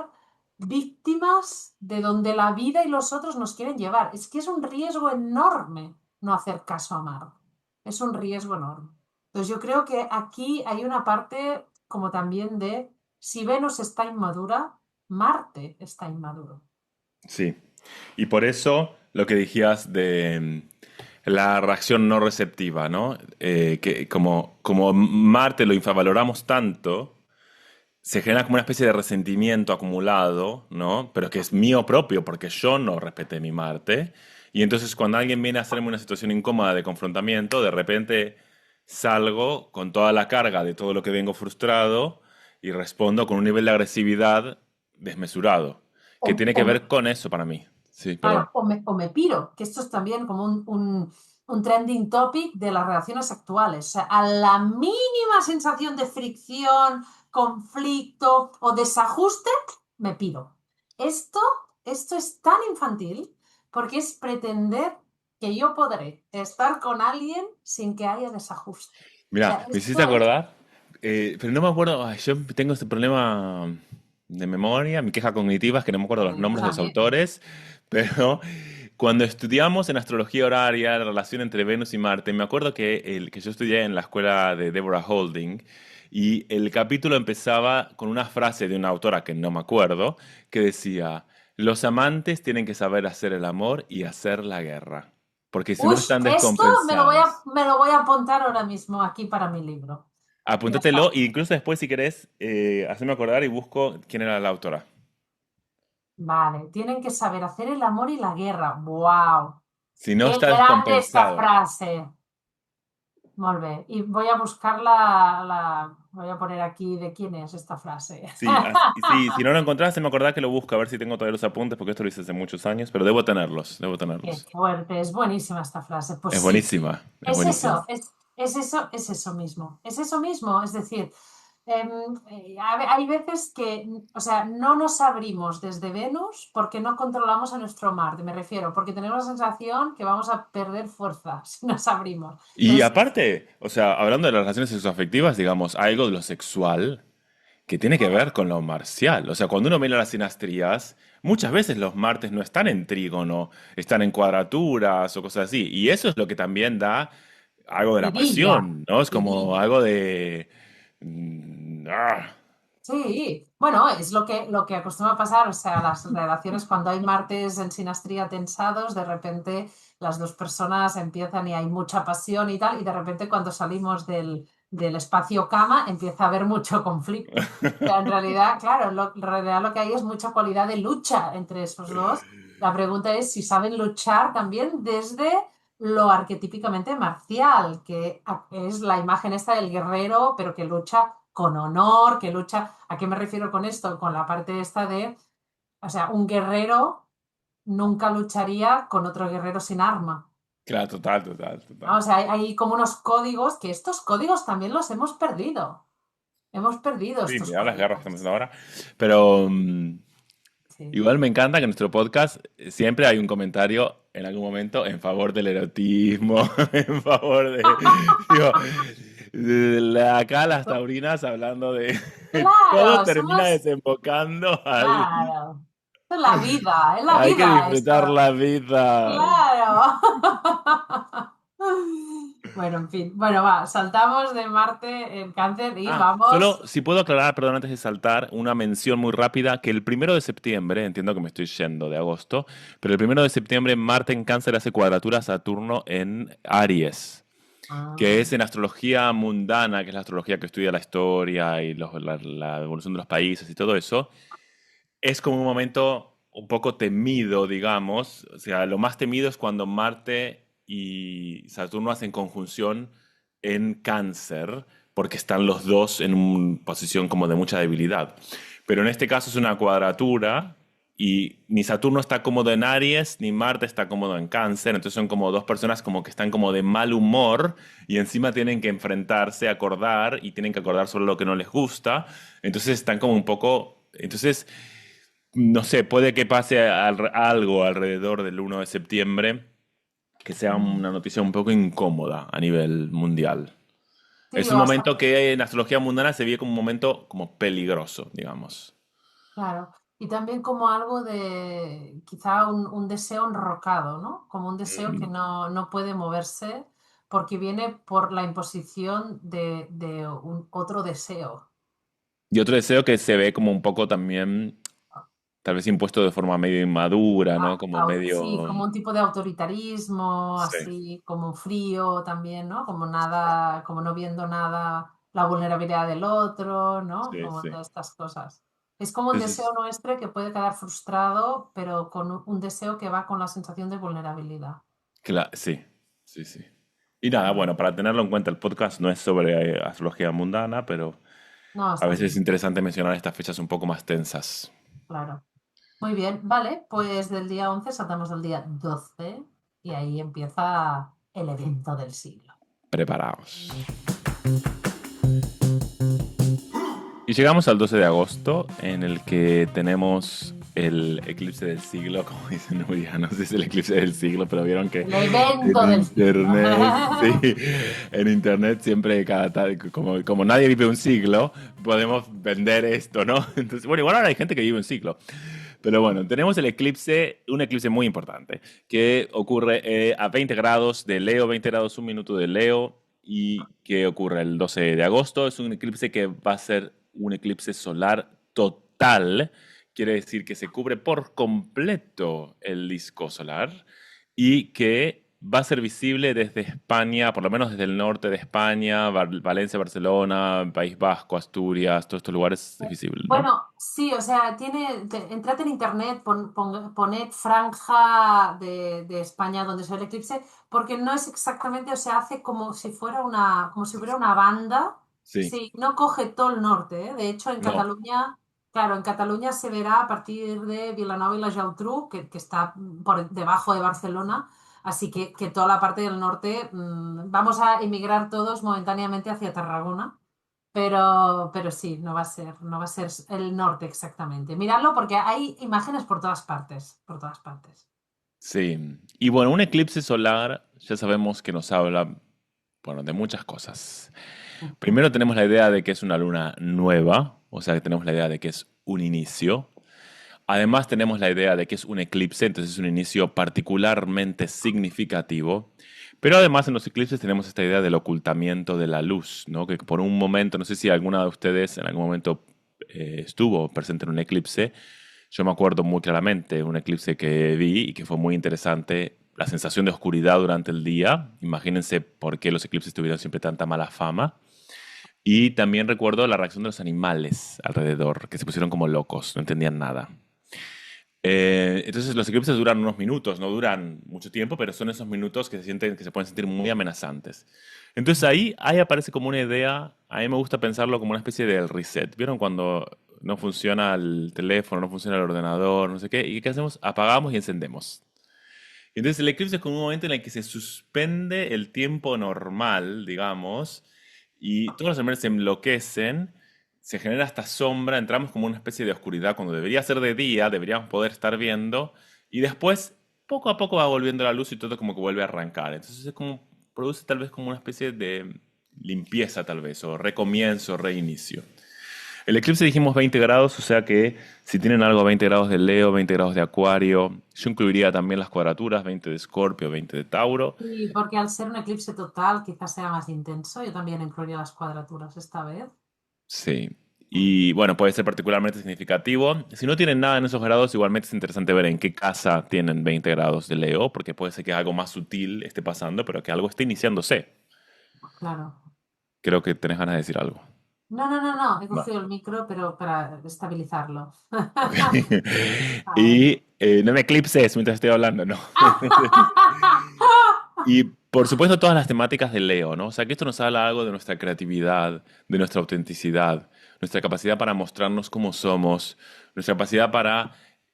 víctimas de donde la vida y los otros nos quieren llevar. Es que es un riesgo enorme no hacer caso a Marte. Es un riesgo enorme. Entonces yo creo que aquí hay una parte como también de si Venus está inmadura, Marte está inmaduro. Sí. Y por eso lo que decías de la reacción no receptiva, ¿no? Que como Marte lo infravaloramos tanto, se genera como una especie de resentimiento acumulado, ¿no? Pero que es mío propio, porque yo no respeté mi Marte. Y entonces cuando alguien viene a hacerme una situación incómoda de confrontamiento, de repente salgo con toda la carga de todo lo que vengo frustrado y respondo con un nivel de agresividad desmesurado, O, que tiene o que me, ver con eso para mí. Sí, claro, perdón. o me piro, que esto es también como un trending topic de las relaciones actuales. O sea, a la mínima sensación de fricción, conflicto o desajuste, me piro. Esto, esto es tan infantil porque es pretender que yo podré estar con alguien sin que haya desajuste. O sea, Mira, me hiciste esto es... acordar, pero no me acuerdo, ay, yo tengo este problema de memoria, mi queja cognitiva es que no me acuerdo los Yo nombres de los también. autores, pero cuando estudiamos en astrología horaria la relación entre Venus y Marte, me acuerdo que yo estudié en la escuela de Deborah Holding y el capítulo empezaba con una frase de una autora que no me acuerdo, que decía, los amantes tienen que saber hacer el amor y hacer la guerra, porque si no Uy, están esto descompensados. me lo voy a apuntar ahora mismo aquí para mi libro. Ya Apúntatelo está. e incluso después, si querés, hacerme acordar y busco quién era la autora. Vale, tienen que saber hacer el amor y la guerra. ¡Wow! Si no ¡Qué está grande esta descompensado. frase! Molt bé. Y voy a buscar voy a poner aquí de quién es esta frase. Sí, sí, si no lo encontrás, haceme acordar que lo busco, a ver si tengo todavía los apuntes, porque esto lo hice hace muchos años, pero debo tenerlos, debo Qué tenerlos. fuerte, es buenísima esta frase. Pues Es sí, buenísima, es es buenísima. eso, es eso, es eso mismo. Es eso mismo. Es decir, Em, hay veces que, o sea, no nos abrimos desde Venus porque no controlamos a nuestro Marte, me refiero, porque tenemos la sensación que vamos a perder fuerza si nos abrimos. Y Entonces, aparte, o sea, hablando de las relaciones sexoafectivas, digamos, hay algo de lo sexual que tiene que ver con lo marcial. O sea, cuando uno mira las sinastrías, muchas veces los martes no están en trígono, están en cuadraturas o cosas así. Y eso es lo que también da algo de la vidilla, pasión, ¿no? Es como vidilla. algo de... Sí, bueno, es lo que acostumbra a pasar, o sea, las relaciones cuando hay martes en sinastría tensados, de repente las dos personas empiezan y hay mucha pasión y tal, y de repente cuando salimos del espacio cama empieza a haber mucho conflicto. O sea, en realidad, claro, en realidad lo que hay es mucha cualidad de lucha entre esos dos. La pregunta es si saben luchar también desde lo arquetípicamente marcial, que es la imagen esta del guerrero, pero que lucha con honor, que lucha. ¿A qué me refiero con esto? Con la parte esta de, o sea, un guerrero nunca lucharía con otro guerrero sin arma. Claro, total, total, ¿No? total. O sea, hay como unos códigos que estos códigos también los hemos perdido. Hemos perdido Sí, estos mira las guerras que estamos códigos. haciendo ahora. Pero Sí. igual me encanta que en nuestro podcast siempre hay un comentario en algún momento en favor del erotismo, en favor de, digo, acá las taurinas hablando de... Todo Claro, termina somos, desembocando al... claro. Es la Hay que vida disfrutar esto. la vida. Claro. Bueno, en fin. Bueno, va, saltamos de Marte en Cáncer y Solo vamos. si puedo aclarar, perdón, antes de saltar, una mención muy rápida, que el 1 de septiembre, entiendo que me estoy yendo de agosto, pero el 1 de septiembre Marte en Cáncer hace cuadratura a Saturno en Aries, que Ah, es en astrología mundana, que es la astrología que estudia la historia y la evolución de los países y todo eso. Es como un momento un poco temido, digamos. O sea, lo más temido es cuando Marte y Saturno hacen conjunción en Cáncer, porque están los dos en una posición como de mucha debilidad. Pero en este caso es una cuadratura y ni Saturno está cómodo en Aries, ni Marte está cómodo en Cáncer. Entonces son como dos personas como que están como de mal humor y encima tienen que enfrentarse, acordar y tienen que acordar sobre lo que no les gusta. Entonces están como un poco... Entonces no sé, puede que pase algo alrededor del 1 de septiembre que sea mm. una noticia un poco incómoda a nivel mundial. Sí, Es o un hasta, momento que en astrología mundana se ve como un momento como peligroso, digamos. claro. Y también como algo de quizá un deseo enrocado, ¿no? Como un deseo que Mm. no puede moverse porque viene por la imposición de un otro deseo. Y otro deseo que se ve como un poco también, tal vez impuesto de forma medio inmadura, ¿no? Como Sí, medio... como un tipo de autoritarismo, Sí, así como frío también, ¿no? Como nada, como no viendo nada la vulnerabilidad del otro, ¿no? sí, Como sí. todas estas cosas. Es como un Sí, deseo sí, nuestro que puede quedar frustrado, pero con un deseo que va con la sensación de vulnerabilidad. sí, sí, sí. Y nada, Mm. bueno, para tenerlo en cuenta, el podcast no es sobre astrología mundana, pero No, a está veces es bien, interesante mencionar estas fechas un poco más tensas. claro. Muy bien, vale, pues del día 11 saltamos al día 12 y ahí empieza el evento del siglo. Preparaos. Y llegamos al 12 de agosto, en el que tenemos el eclipse del siglo, como dice Nuria. No sé si es el eclipse del siglo, pero vieron que El en evento del siglo. internet, sí, en internet siempre como nadie vive un siglo, podemos vender esto, ¿no? Entonces, bueno, igual ahora hay gente que vive un siglo. Pero bueno, tenemos el eclipse, un eclipse muy importante, que ocurre a 20 grados de Leo, 20 grados, 1 minuto de Leo, y que ocurre el 12 de agosto. Es un eclipse que va a ser un eclipse solar total. Quiere decir que se cubre por completo el disco solar y que va a ser visible desde España, por lo menos desde el norte de España, Valencia, Barcelona, País Vasco, Asturias, todos estos lugares es visible, ¿no? Bueno, sí, o sea, entrad en internet, poned franja de España donde se ve el eclipse, porque no es exactamente, o sea, hace como si fuera como si hubiera una banda. Sí, Sí, no coge todo el norte, ¿eh? De hecho, en no, Cataluña, claro, en Cataluña se verá a partir de Vilanova y la Geltrú, que está por debajo de Barcelona, así que toda la parte del norte, vamos a emigrar todos momentáneamente hacia Tarragona. Pero sí, no va a ser el norte exactamente. Miradlo porque hay imágenes por todas partes, por todas partes. sí. Y bueno, un eclipse solar ya sabemos que nos habla, bueno, de muchas cosas. Ujú. Primero tenemos la idea de que es una luna nueva, o sea que tenemos la idea de que es un inicio. Además tenemos la idea de que es un eclipse, entonces es un inicio particularmente significativo. Pero además en los eclipses tenemos esta idea del ocultamiento de la luz, ¿no? Que por un momento, no sé si alguna de ustedes en algún momento estuvo presente en un eclipse. Yo me acuerdo muy claramente un eclipse que vi y que fue muy interesante, la sensación de oscuridad durante el día. Imagínense por qué los eclipses tuvieron siempre tanta mala fama. Y también recuerdo la reacción de los animales alrededor, que se pusieron como locos, no entendían nada. Entonces los eclipses duran unos minutos, no duran mucho tiempo, pero son esos minutos que se sienten, que se pueden sentir muy amenazantes. Entonces ahí aparece como una idea, a mí me gusta pensarlo como una especie de reset. ¿Vieron cuando no funciona el teléfono, no funciona el ordenador, no sé qué? ¿Y qué hacemos? Apagamos y encendemos. Entonces el eclipse es como un momento en el que se suspende el tiempo normal, digamos, y todos los animales se enloquecen, se genera esta sombra, entramos como una especie de oscuridad cuando debería ser de día, deberíamos poder estar viendo, y después poco a poco va volviendo la luz y todo como que vuelve a arrancar. Entonces es como, produce tal vez como una especie de limpieza tal vez, o recomienzo, reinicio. El eclipse dijimos 20 grados, o sea que si tienen algo 20 grados de Leo, 20 grados de Acuario, yo incluiría también las cuadraturas, 20 de Escorpio, 20 de Tauro. Y porque al ser un eclipse total quizás sea más intenso, yo también incluiría las cuadraturas esta vez. Sí. Y bueno, puede ser particularmente significativo. Si no tienen nada en esos grados, igualmente es interesante ver en qué casa tienen 20 grados de Leo, porque puede ser que algo más sutil esté pasando, pero que algo esté iniciándose. Claro. Creo que tenés ganas de decir algo. No, no, no, no, he Va. cogido el micro, pero para estabilizarlo. Ok. Vale. Y no me eclipses mientras estoy hablando, ¿no? Y por supuesto todas las temáticas de Leo, ¿no? O sea que esto nos habla algo de nuestra creatividad, de nuestra autenticidad, nuestra capacidad para mostrarnos cómo somos, nuestra capacidad para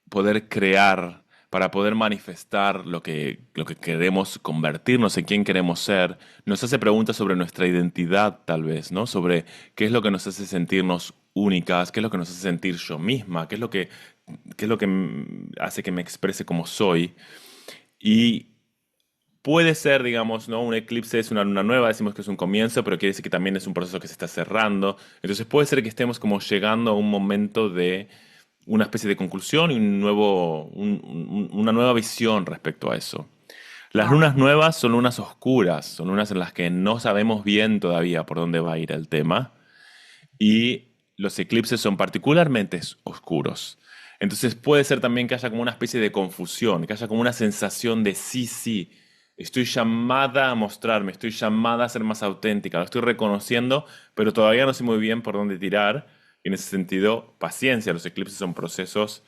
poder crear, para poder manifestar lo que queremos convertirnos, en quién queremos ser. Nos hace preguntas sobre nuestra identidad, tal vez, ¿no? Sobre qué es lo que nos hace sentirnos únicas, qué es lo que nos hace sentir yo misma, qué es lo que hace que me exprese como soy. Y puede ser, digamos, ¿no? Un eclipse es una luna nueva, decimos que es un comienzo, pero quiere decir que también es un proceso que se está cerrando. Entonces puede ser que estemos como llegando a un momento de una especie de conclusión y una nueva visión respecto a eso. Las Vale. lunas nuevas son lunas oscuras, son lunas en las que no sabemos bien todavía por dónde va a ir el tema. Y los eclipses son particularmente oscuros. Entonces puede ser también que haya como una especie de confusión, que haya como una sensación de sí, sí, estoy llamada a mostrarme, estoy llamada a ser más auténtica, lo estoy reconociendo, pero todavía no sé muy bien por dónde tirar. Y en ese sentido, paciencia, los eclipses son procesos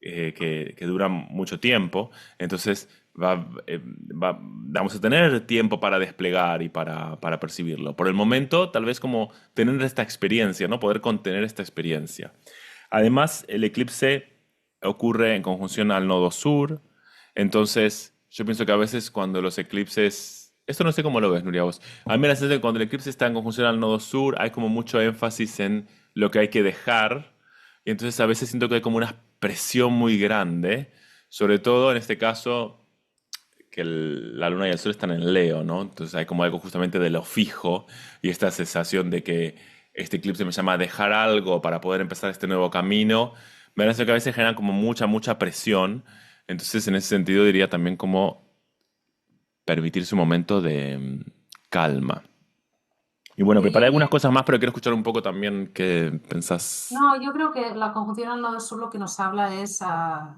que duran mucho tiempo, entonces vamos a tener tiempo para desplegar y para percibirlo. Por el momento, tal vez como tener esta experiencia, ¿no? Poder contener esta experiencia. Además, el eclipse ocurre en conjunción al nodo sur, entonces yo pienso que a veces cuando los eclipses... Esto no sé cómo lo ves, Nuria, vos. A mí me da la sensación que cuando el eclipse está en conjunción al nodo sur, hay como mucho énfasis en lo que hay que dejar, y entonces a veces siento que hay como una presión muy grande, sobre todo en este caso que la luna y el sol están en Leo, ¿no? Entonces hay como algo justamente de lo fijo y esta sensación de que este eclipse me llama a dejar algo para poder empezar este nuevo camino. Me parece que a veces generan como mucha presión. Entonces en ese sentido diría también como permitirse un momento de calma. Y bueno, Sí, preparé algunas cosas más, pero quiero escuchar un poco también qué pensás. no, yo creo que la conjunción al nodo sur lo que nos habla es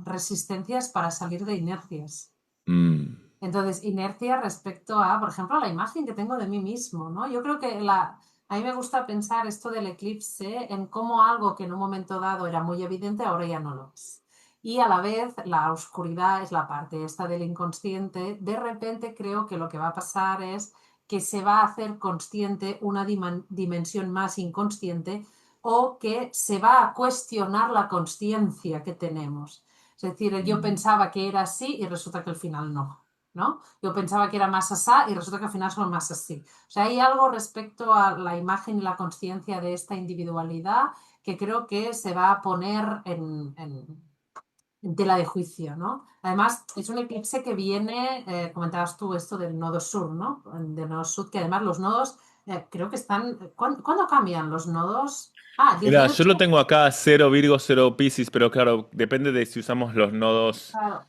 resistencias para salir de inercias. Mm, Entonces, inercia respecto a, por ejemplo, a la imagen que tengo de mí mismo, ¿no? Yo creo que a mí me gusta pensar esto del eclipse en cómo algo que en un momento dado era muy evidente, ahora ya no lo es. Y a la vez, la oscuridad es la parte esta del inconsciente. De repente creo que lo que va a pasar es que se va a hacer consciente una dimensión más inconsciente o que se va a cuestionar la conciencia que tenemos. Es decir, yo mm. pensaba que era así y resulta que al final no. ¿No? Yo pensaba que era más asá y resulta que al final son más así. O sea, hay algo respecto a la imagen y la conciencia de esta individualidad que creo que se va a poner en tela de juicio, ¿no? Además, es un eclipse que viene, comentabas tú esto del nodo sur, ¿no? Del nodo sur, que además los nodos creo que están... ¿Cuándo cambian los nodos? Ah, Mira, yo 18. lo tengo acá cero Virgo, cero Piscis, pero claro, depende de si usamos los nodos, Claro.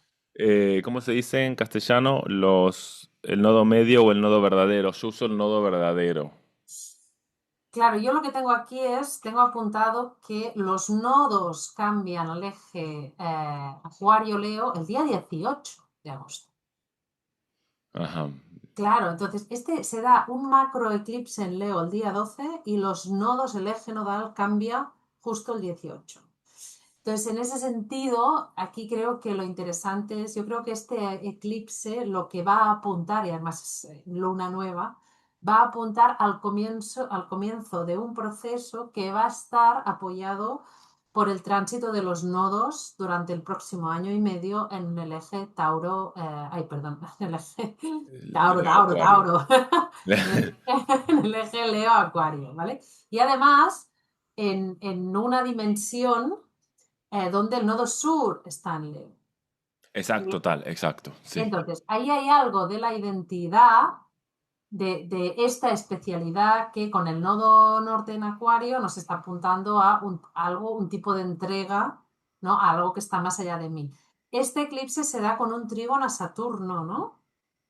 ¿cómo se dice en castellano? El nodo medio o el nodo verdadero. Yo uso el nodo verdadero. Claro, yo lo que tengo aquí es, tengo apuntado que los nodos cambian al eje Acuario-Leo el día 18 de agosto. Ajá. Claro, entonces este se da un macro eclipse en Leo el día 12 y los nodos, el eje nodal cambia justo el 18. Entonces, en ese sentido, aquí creo que lo interesante es, yo creo que este eclipse lo que va a apuntar, y además es luna nueva, va a apuntar al comienzo de un proceso que va a estar apoyado por el tránsito de los nodos durante el próximo año y medio en el eje Tauro, ay, perdón, en el eje Tauro, Leo Tauro, Acuario. Tauro, en el, en el eje Leo Acuario, ¿vale? Y además, en una dimensión donde el nodo sur está en Leo. Exacto, Y total, exacto, sí. entonces, ahí hay algo de la identidad de esta especialidad que con el nodo norte en Acuario nos está apuntando a algo, un tipo de entrega, ¿no? A algo que está más allá de mí. Este eclipse se da con un trígono a Saturno, ¿no?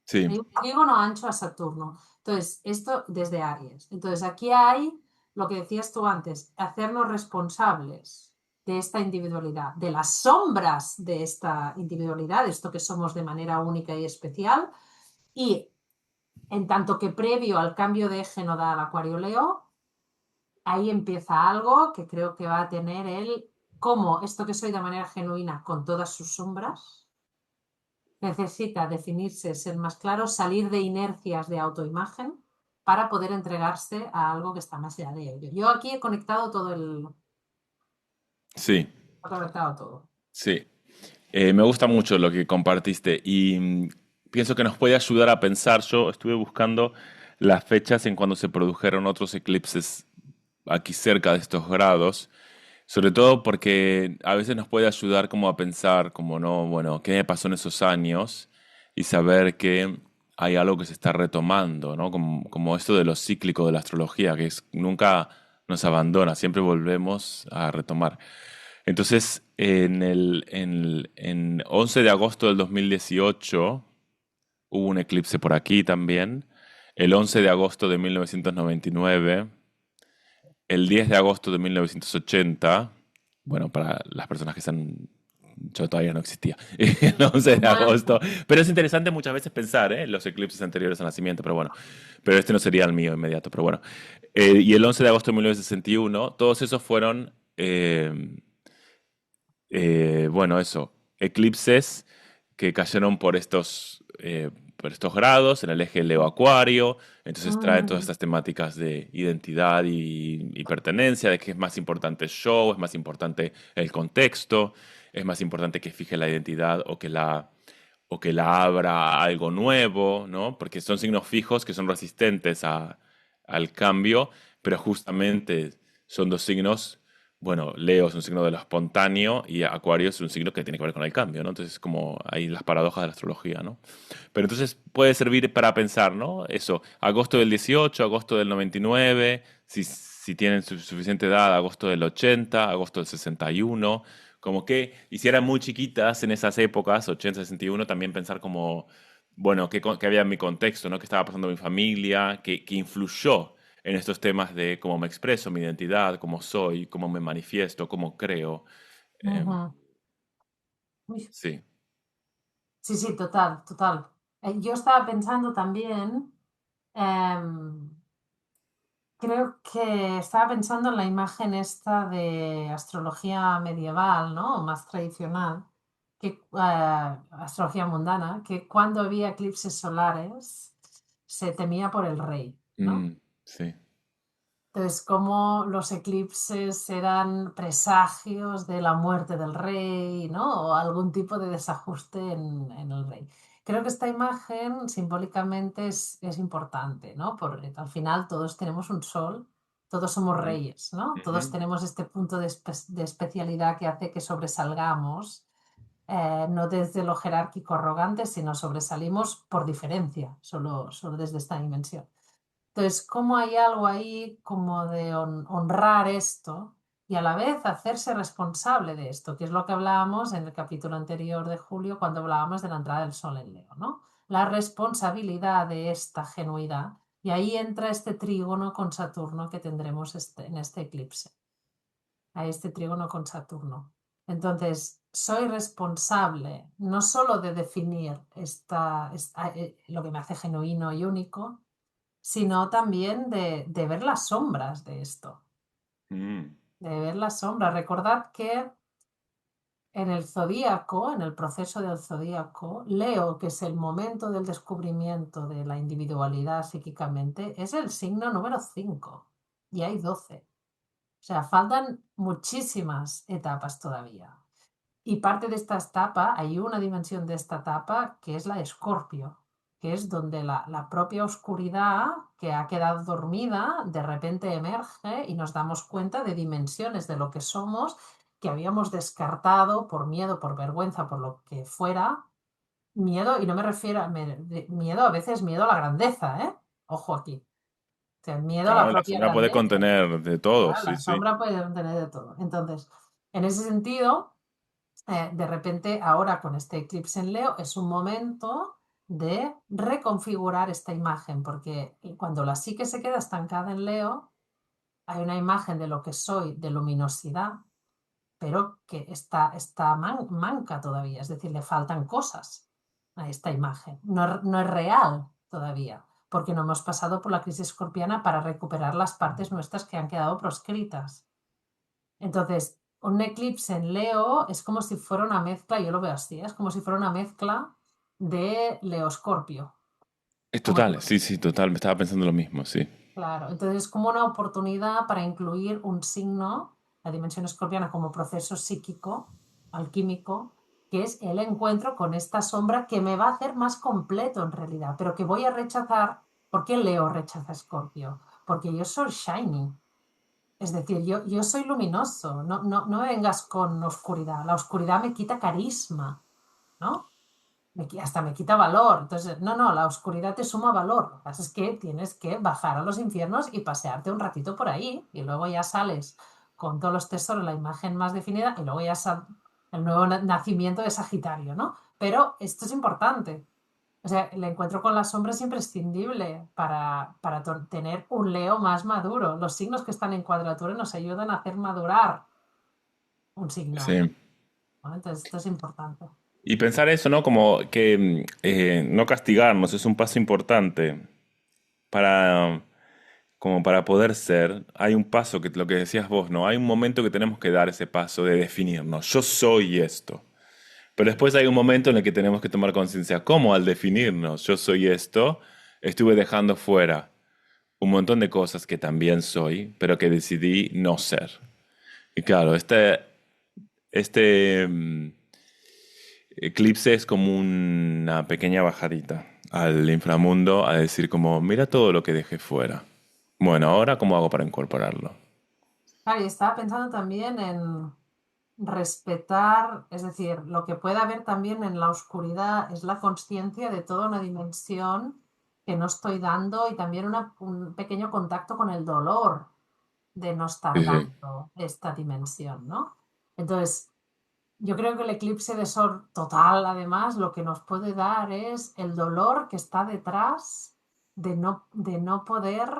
Sí, Hay un trígono ancho a Saturno. Entonces, esto desde Aries. Entonces, aquí hay lo que decías tú antes, hacernos responsables de esta individualidad, de las sombras de esta individualidad, de esto que somos de manera única y especial, y en tanto que previo al cambio de eje nodal Acuario-Leo, ahí empieza algo que creo que va a tener el cómo esto que soy de manera genuina con todas sus sombras necesita definirse, ser más claro, salir de inercias de autoimagen para poder entregarse a algo que está más allá de ello. Yo aquí he conectado todo sí, he conectado todo. sí. Me gusta mucho lo que compartiste y pienso que nos puede ayudar a pensar. Yo estuve buscando las fechas en cuando se produjeron otros eclipses aquí cerca de estos grados, sobre todo porque a veces nos puede ayudar como a pensar, como no, bueno, ¿qué me pasó en esos años? Y saber que hay algo que se está retomando, ¿no? Como esto de lo cíclico de la astrología, que es, nunca nos abandona, siempre volvemos a retomar. Entonces, en 11 de agosto del 2018 hubo un eclipse por aquí también. El 11 de agosto de 1999, el 10 de agosto de 1980, bueno, para las personas que están, yo todavía no existía, el 11 de agosto, pero es interesante muchas veces pensar, los eclipses anteriores al nacimiento, pero bueno, pero este no sería el mío inmediato, pero bueno. Y el 11 de agosto de 1961, todos esos fueron bueno, eso, eclipses que cayeron por estos grados en el eje Leo-Acuario, entonces traen todas Mm, estas temáticas de identidad y pertenencia, de que es más importante el show, es más importante el contexto, es más importante que fije la identidad o que la abra a algo nuevo, ¿no? Porque son signos fijos que son resistentes al cambio, pero justamente son dos signos, bueno, Leo es un signo de lo espontáneo y Acuario es un signo que tiene que ver con el cambio, ¿no? Entonces, como hay las paradojas de la astrología, ¿no? Pero entonces puede servir para pensar, ¿no? Eso, agosto del 18, agosto del 99, si tienen suficiente edad, agosto del 80, agosto del 61, como que hicieran muy chiquitas en esas épocas, 80, 61, también pensar como, bueno, qué había en mi contexto, ¿no? ¿Qué estaba pasando en mi familia? ¿Qué influyó en estos temas de cómo me expreso, mi identidad, cómo soy, cómo me manifiesto, cómo creo? Em, ujú. Uy, sí. sí, sí, total, total. Yo estaba pensando también, em, creo que estaba pensando en la imagen esta de astrología medieval, ¿no? Más tradicional, que astrología mundana, que cuando había eclipses solares se temía por el rey, ¿no? Sí. Entonces, como los eclipses eran presagios de la muerte del rey, ¿no? O algún tipo de desajuste en el rey. Creo que esta imagen simbólicamente es importante, ¿no? Porque al final todos tenemos un sol, todos somos Ujú, reyes, ¿no? ujú, Todos tenemos este punto de especialidad que hace que sobresalgamos, no desde lo jerárquico arrogante, sino sobresalimos por diferencia, solo desde esta dimensión. Entonces, ¿cómo hay algo ahí como de honrar esto y a la vez hacerse responsable de esto? Que es lo que hablábamos en el capítulo anterior de Julio cuando hablábamos de la entrada del Sol en Leo, ¿no? La responsabilidad de esta genuidad. Y ahí entra este trígono con Saturno que tendremos en este eclipse, a este trígono con Saturno. Entonces, soy responsable no solo de definir lo que me hace genuino y único, sino también de ver las sombras de esto, mm, de ver las sombras. Recordad que en el zodíaco, en el proceso del zodíaco, Leo, que es el momento del descubrimiento de la individualidad psíquicamente, es el signo número 5 y hay 12. O sea, faltan muchísimas etapas todavía. Y parte de esta etapa, hay una dimensión de esta etapa que es la de Escorpio, que es donde la propia oscuridad que ha quedado dormida de repente emerge y nos damos cuenta de dimensiones de lo que somos que habíamos descartado por miedo, por vergüenza, por lo que fuera. Miedo, y no me refiero a miedo, a veces miedo a la grandeza, ¿eh? Ojo aquí. O sea, el miedo a la Claro, la propia sombra puede grandeza. contener de todo, Claro, sí, la sí. sombra puede tener de todo. Entonces, en ese sentido, de repente, ahora con este eclipse en Leo, es un momento de reconfigurar esta imagen, porque cuando la psique se queda estancada en Leo, hay una imagen de lo que soy, de luminosidad, pero que está manca todavía, es decir, le faltan cosas a esta imagen. No es real todavía, porque no hemos pasado por la crisis escorpiana para recuperar las partes nuestras que han quedado proscritas. Entonces, un eclipse en Leo es como si fuera una mezcla, yo lo veo así, es como si fuera una mezcla de Leo-Escorpio. Es Como total, sí, sí, total. Me estaba pensando lo mismo, sí. claro, entonces es como una oportunidad para incluir un signo, la dimensión escorpiana, como proceso psíquico, alquímico, que es el encuentro con esta sombra que me va a hacer más completo en realidad, pero que voy a rechazar. ¿Por qué Leo rechaza a Escorpio? Porque yo soy shiny, es decir, yo soy luminoso, no me vengas con oscuridad, la oscuridad me quita carisma, ¿no? Hasta me quita valor. Entonces, no, la oscuridad te suma valor. Lo que pasa es que tienes que bajar a los infiernos y pasearte un ratito por ahí y luego ya sales con todos los tesoros, la imagen más definida y luego ya el nuevo nacimiento de Sagitario, ¿no? Pero esto es importante. O sea, el encuentro con la sombra es imprescindible para tener un Leo más maduro. Los signos que están en cuadratura nos ayudan a hacer madurar un signo, Sí. ¿no? Entonces, esto es importante. Y pensar eso, ¿no? Como que no castigarnos es un paso importante para, como para poder ser. Hay un paso que lo que decías vos, ¿no? Hay un momento que tenemos que dar ese paso de definirnos. Yo soy esto. Pero después hay un momento en el que tenemos que tomar conciencia. ¿Cómo al definirnos yo soy esto? Estuve dejando fuera un montón de cosas que también soy, pero que decidí no ser. Y claro, este eclipse es como una pequeña bajadita al inframundo a decir como, mira todo lo que dejé fuera. Bueno, ahora ¿cómo hago para incorporarlo? Claro, y estaba pensando también en respetar, es decir, lo que puede haber también en la oscuridad es la conciencia de toda una dimensión que no estoy dando y también un pequeño contacto con el dolor de no estar Sí, sí. dando esta dimensión, ¿no? Entonces, yo creo que el eclipse de sol total, además, lo que nos puede dar es el dolor que está detrás de no poder,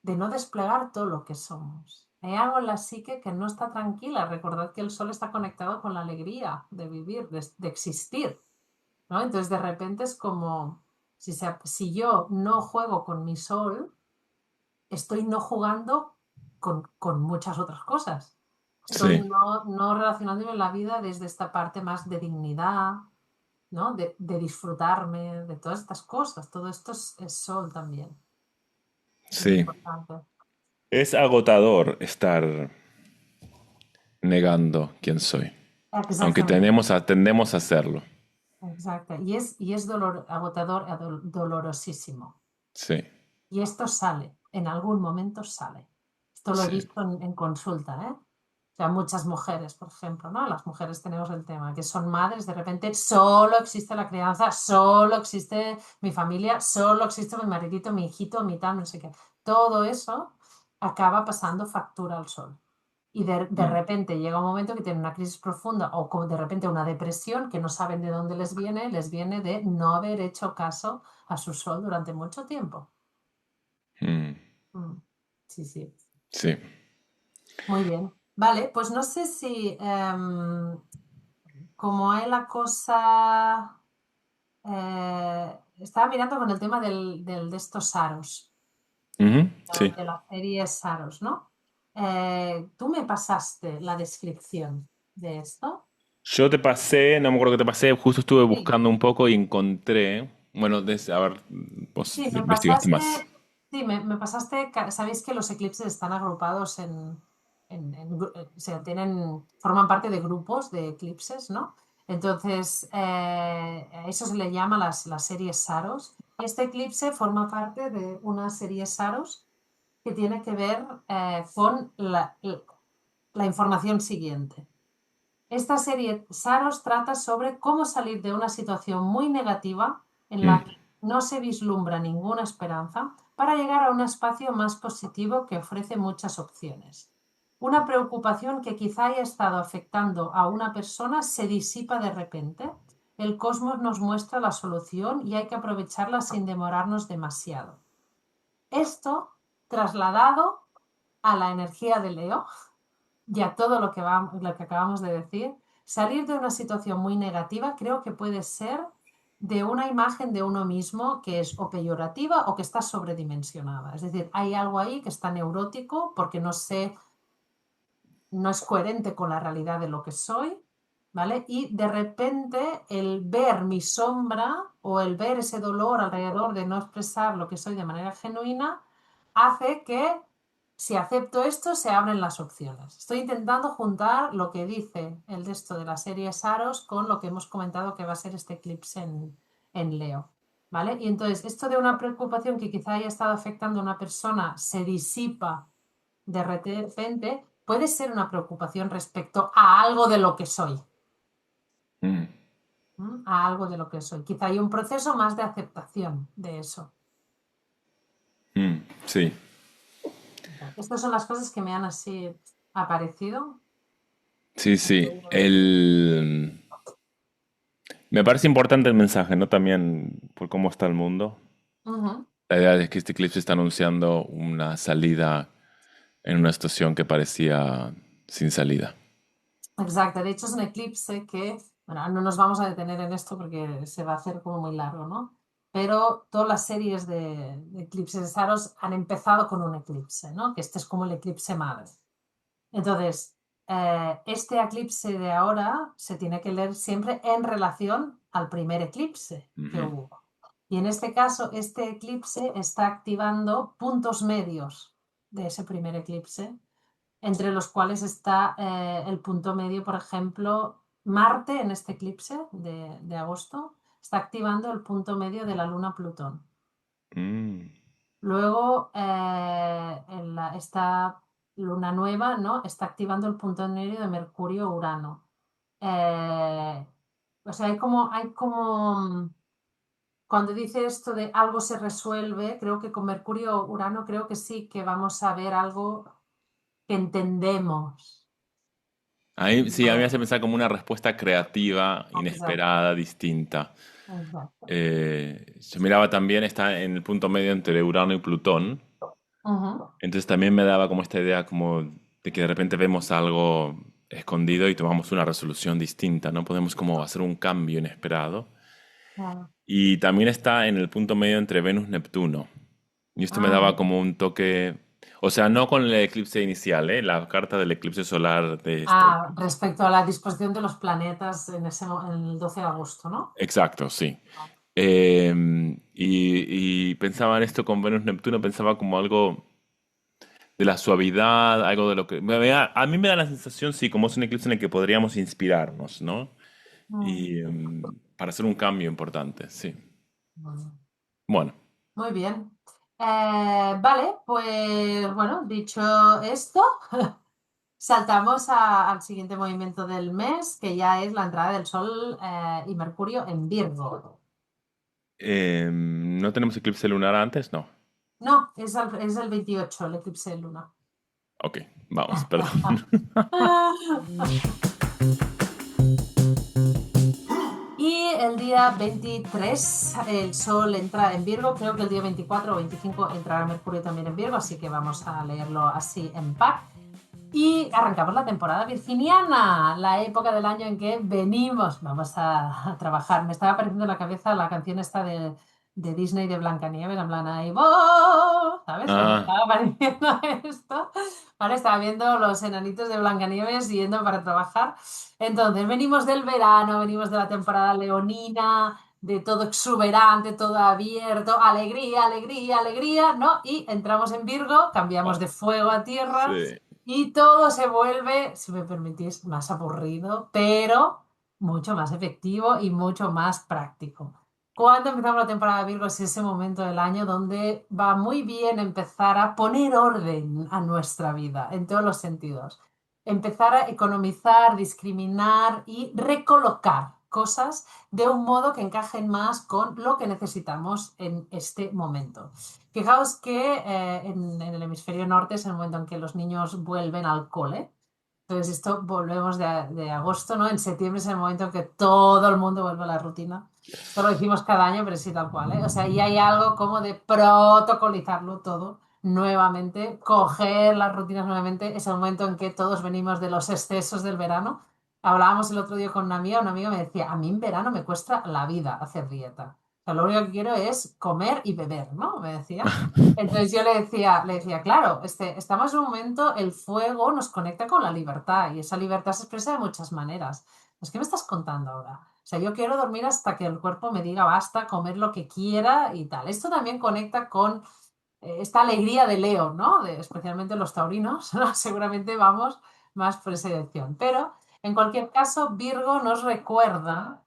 de no desplegar todo lo que somos. Hay algo en la psique que no está tranquila. Recordad que el sol está conectado con la alegría de vivir, de existir, ¿no? Entonces, de repente es como, si yo no juego con mi sol, estoy no jugando con muchas otras cosas. Estoy Sí, no relacionándome en la vida desde esta parte más de dignidad, ¿no? De disfrutarme, de todas estas cosas. Todo esto es sol también. Es sí. importante. Es agotador estar negando quién soy, aunque Exactamente, tendemos a hacerlo. exacto. Y es agotador, dolorosísimo. Sí, Y esto sale, en algún momento sale. Esto lo he sí, visto en consulta, ¿eh? O sea, muchas mujeres, por ejemplo, ¿no? Las mujeres tenemos el tema, que son madres, de repente solo existe la crianza, solo existe mi familia, solo existe mi maridito, mi hijito, mi tal, no sé qué. Todo eso acaba pasando factura al sol. Y de mm, repente llega un momento que tienen una crisis profunda o como de repente una depresión que no saben de dónde les viene de no haber hecho caso a su sol durante mucho tiempo. mm, Mm, sí, sí. sí. Muy bien. Vale, pues no sé si como hay la cosa, estaba mirando con el tema de estos Saros, Ujú, sí. de la serie Saros, ¿no? Tú me pasaste la descripción de esto. Yo te pasé, no me acuerdo que te pasé, justo estuve Sí, buscando un poco y encontré, bueno, a ver, vos sí, me investigaste pasaste, más. sí, me pasaste, sabéis que los eclipses están agrupados o sea, forman parte de grupos de eclipses, ¿no? Entonces, a eso se le llama las series Saros. Este eclipse forma parte de una serie Saros que tiene que ver con la información siguiente. Esta serie Saros trata sobre cómo salir de una situación muy negativa en la Mm, que no se vislumbra ninguna esperanza para llegar a un espacio más positivo que ofrece muchas opciones. Una preocupación que quizá haya estado afectando a una persona se disipa de repente. El cosmos nos muestra la solución y hay que aprovecharla sin demorarnos demasiado. Esto trasladado a la energía de Leo y a todo lo que acabamos de decir, salir de una situación muy negativa creo que puede ser de una imagen de uno mismo que es o peyorativa o que está sobredimensionada. Es decir, hay algo ahí que está neurótico porque no es coherente con la realidad de lo que soy, ¿vale? Y de repente el ver mi sombra o el ver ese dolor alrededor de no expresar lo que soy de manera genuina hace que si acepto esto se abren las opciones. Estoy intentando juntar lo que dice el de esto de la serie Saros con lo que hemos comentado que va a ser este eclipse en Leo, ¿vale? Y entonces esto de una preocupación que quizá haya estado afectando a una persona se disipa de repente, puede ser una preocupación respecto a algo de lo que soy. Mm, A algo de lo que soy. Quizá hay un proceso más de aceptación de eso. sí. Estas son las cosas que me han así aparecido. Sí, sí. Me parece importante el mensaje, ¿no? También por cómo está el mundo. Ujú. La idea de que este eclipse está anunciando una salida en una situación que parecía sin salida. Exacto, de hecho es un eclipse que, bueno, no nos vamos a detener en esto porque se va a hacer como muy largo, ¿no? Pero todas las series de eclipses de Saros han empezado con un eclipse, ¿no? Que este es como el eclipse madre. Entonces, este eclipse de ahora se tiene que leer siempre en relación al primer eclipse que Ujú. hubo. Y en este caso, este eclipse está activando puntos medios de ese primer eclipse, entre los cuales está el punto medio, por ejemplo, Marte en este eclipse de agosto está activando el punto medio de la luna Plutón. Mm. Luego, esta luna nueva, ¿no? Está activando el punto medio de Mercurio-Urano. Eh, o sea, cuando dice esto de algo se resuelve, creo que con Mercurio-Urano creo que sí que vamos a ver algo que entendemos. Ahí, sí, a mí me hace pensar como una respuesta creativa, Exacto, inesperada, distinta. exacto. Yo miraba también, está en el punto medio entre Urano y Plutón. Ujú. Entonces también me daba como esta idea como de que de repente vemos algo escondido y tomamos una resolución distinta, ¿no? Podemos como hacer un cambio inesperado. Claro. Y también está en el punto medio entre Venus y Neptuno. Y esto me Ah, daba como un toque, o sea, no con el eclipse inicial, ¿eh? La carta del eclipse solar de este. respecto a la disposición de los planetas en el 12 de agosto, ¿no? Exacto, sí. Y pensaba en esto con Venus-Neptuno, pensaba como algo de la suavidad, algo de lo que... a mí me da la sensación, sí, como es un eclipse en el que podríamos inspirarnos, ¿no? Mm. Y para hacer un cambio importante, sí. Bueno, Bueno, muy bien. Vale, pues bueno, dicho esto, saltamos al siguiente movimiento del mes, que ya es la entrada del Sol y Mercurio en Virgo. ¿no tenemos eclipse lunar antes? No. No, es el 28, el eclipse de luna. Ok, vamos, perdón. Y el día 23 el Sol entra en Virgo, creo que el día 24 o 25 entrará Mercurio también en Virgo, así que vamos a leerlo así en pack. Y arrancamos la temporada virginiana, la época del año en que venimos, vamos a trabajar. Me estaba apareciendo en la cabeza la canción esta de Disney de Blancanieves, en plan ahí, ¡oh! ¿Sabes? Pues me Ah, estaba apareciendo esto. Ahora estaba viendo los enanitos de Blancanieves yendo para trabajar. Entonces, venimos del verano, venimos de la temporada leonina, de todo exuberante, todo abierto, alegría, alegría, alegría, ¿no? Y entramos en Virgo, cambiamos oh, de fuego a tierra sí. y todo se vuelve, si me permitís, más aburrido, pero mucho más efectivo y mucho más práctico. Cuando empezamos la temporada de Virgo es ese momento del año donde va muy bien empezar a poner orden a nuestra vida en todos los sentidos. Empezar a economizar, discriminar y recolocar cosas de un modo que encajen más con lo que necesitamos en este momento. Fijaos que en el hemisferio norte es el momento en que los niños vuelven al cole. Entonces, esto volvemos de agosto, ¿no? En septiembre es el momento en que todo el mundo vuelve a la rutina. Esto lo decimos cada año, pero sí tal cual, ¿eh? O sea, y hay algo como de protocolizarlo todo nuevamente, coger las rutinas nuevamente. Es el momento en que todos venimos de los excesos del verano. Hablábamos el otro día con una amiga me decía, a mí en verano me cuesta la vida hacer dieta. O sea, lo único que quiero es comer y beber, ¿no? Me decía. Entonces yo le decía, claro, estamos en un momento, el fuego nos conecta con la libertad y esa libertad se expresa de muchas maneras. Pues, ¿qué me estás contando ahora? O sea, yo quiero dormir hasta que el cuerpo me diga basta, comer lo que quiera y tal. Esto también conecta con esta alegría de Leo, ¿no? Especialmente los taurinos, ¿no? Seguramente vamos más por esa dirección. Pero, en cualquier caso, Virgo nos recuerda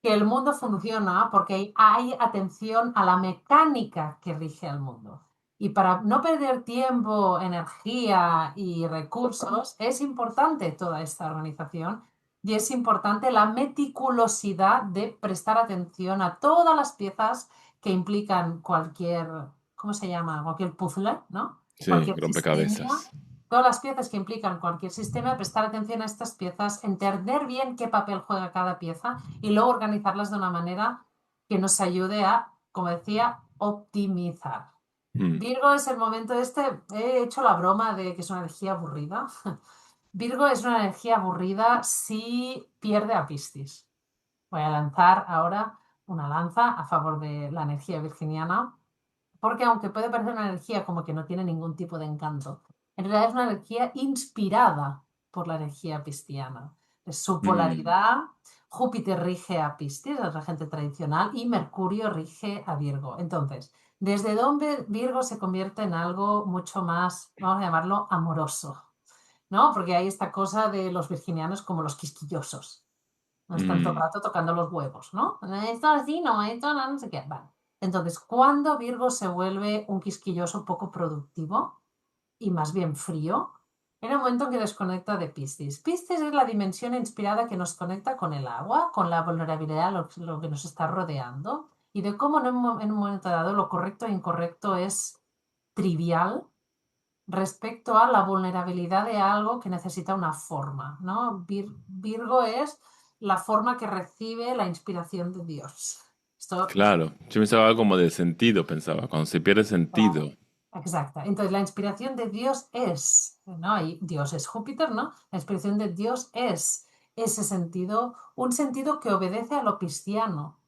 que el mundo funciona porque hay atención a la mecánica que rige al mundo. Y para no perder tiempo, energía y recursos, es importante toda esta organización y es importante la meticulosidad de prestar atención a todas las piezas que implican cualquier, ¿cómo se llama? Cualquier puzzle, ¿no? Sí, Cualquier sistema. rompecabezas. Todas las piezas que implican cualquier sistema, prestar atención a estas piezas, entender bien qué papel juega cada pieza y luego organizarlas de una manera que nos ayude a, como decía, optimizar. Mm. Virgo es el momento este, he hecho la broma de que es una energía aburrida. Virgo es una energía aburrida si pierde a Piscis. Voy a lanzar ahora una lanza a favor de la energía virginiana, porque aunque puede parecer una energía como que no tiene ningún tipo de encanto, en realidad es una energía inspirada por la energía pisciana. Es su Mm. polaridad, Júpiter rige a Piscis, el regente tradicional, y Mercurio rige a Virgo. Entonces, desde donde Virgo se convierte en algo mucho más, vamos a llamarlo, amoroso, ¿no? Porque hay esta cosa de los virginianos como los quisquillosos. No están todo el Mm. rato tocando los huevos, ¿no? Esto así, no, esto no, no sé qué. Vale. Entonces, ¿cuándo Virgo se vuelve un quisquilloso poco productivo y más bien frío? En el momento en que desconecta de Piscis. Piscis es la dimensión inspirada que nos conecta con el agua, con la vulnerabilidad, lo que nos está rodeando, y de cómo en un momento dado lo correcto e incorrecto es trivial respecto a la vulnerabilidad de algo que necesita una forma, ¿no? Virgo es la forma que recibe la inspiración de Dios. Esto, Claro, yo pensaba algo como de sentido, pensaba, cuando se pierde sentido. exacta. Entonces, la inspiración de Dios es, ¿no? Y Dios es Júpiter, ¿no? La inspiración de Dios es ese sentido, un sentido que obedece a lo pisciano,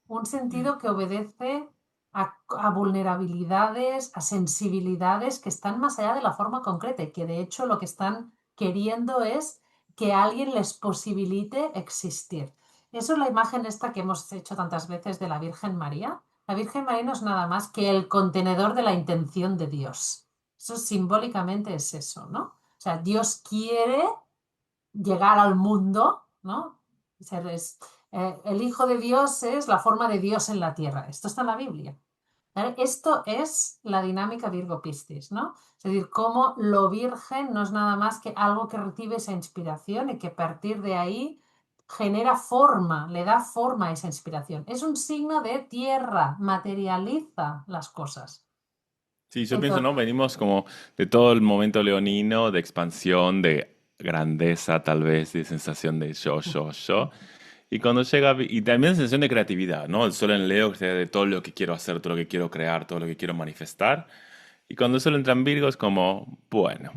un Mm. sentido que obedece a vulnerabilidades, a sensibilidades que están más allá de la forma concreta y que de hecho lo que están queriendo es que alguien les posibilite existir. Eso es la imagen esta que hemos hecho tantas veces de la Virgen María. La Virgen María no es nada más que el contenedor de la intención de Dios. Eso simbólicamente es eso, ¿no? O sea, Dios quiere llegar al mundo, ¿no? El Hijo de Dios es la forma de Dios en la tierra. Esto está en la Biblia. ¿Vale? Esto es la dinámica Virgo Piscis, ¿no? Es decir, cómo lo virgen no es nada más que algo que recibe esa inspiración y que a partir de ahí genera forma, le da forma a esa inspiración. Es un signo de tierra, materializa las cosas. Sí, yo pienso, Entonces, ¿no? Venimos como de todo el momento leonino, de expansión, de grandeza, tal vez, de sensación de yo. Y cuando llega, y también sensación de creatividad, ¿no? El sol en Leo, que sea de todo lo que quiero hacer, todo lo que quiero crear, todo lo que quiero manifestar. Y cuando el sol entra en Virgo es como, bueno,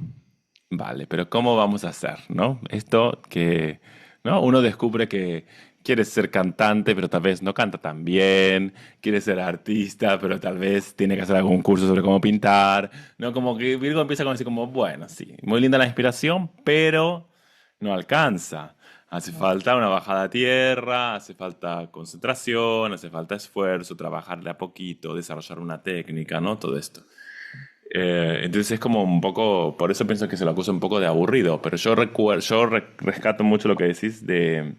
vale, pero ¿cómo vamos a hacer, no? Esto que, ¿no? Uno descubre que quiere ser cantante, pero tal vez no canta tan bien, quiere ser artista, pero tal vez tiene que hacer algún curso sobre cómo pintar, ¿no? Como que Virgo empieza con decir como, bueno, sí, muy linda la inspiración, pero no alcanza. Hace falta una bajada a tierra, hace falta concentración, hace falta esfuerzo, trabajar de a poquito, desarrollar una técnica, ¿no? Todo esto. Entonces es como un poco, por eso pienso que se lo acusa un poco de aburrido, pero rescato mucho lo que decís de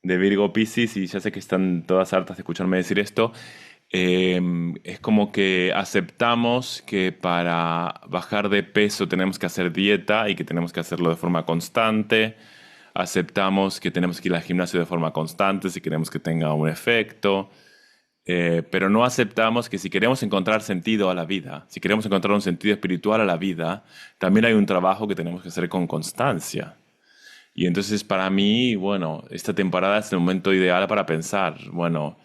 Virgo Piscis y ya sé que están todas hartas de escucharme decir esto. Eh, es como que aceptamos que para bajar de peso tenemos que hacer dieta y que tenemos que hacerlo de forma constante. aceptamos que tenemos que ir al gimnasio de forma constante si queremos que tenga un efecto, pero no aceptamos que si queremos encontrar sentido a la vida, si queremos encontrar un sentido espiritual a la vida, también hay un trabajo que tenemos que hacer con constancia. Y entonces para mí, bueno, esta temporada es el momento ideal para pensar, bueno,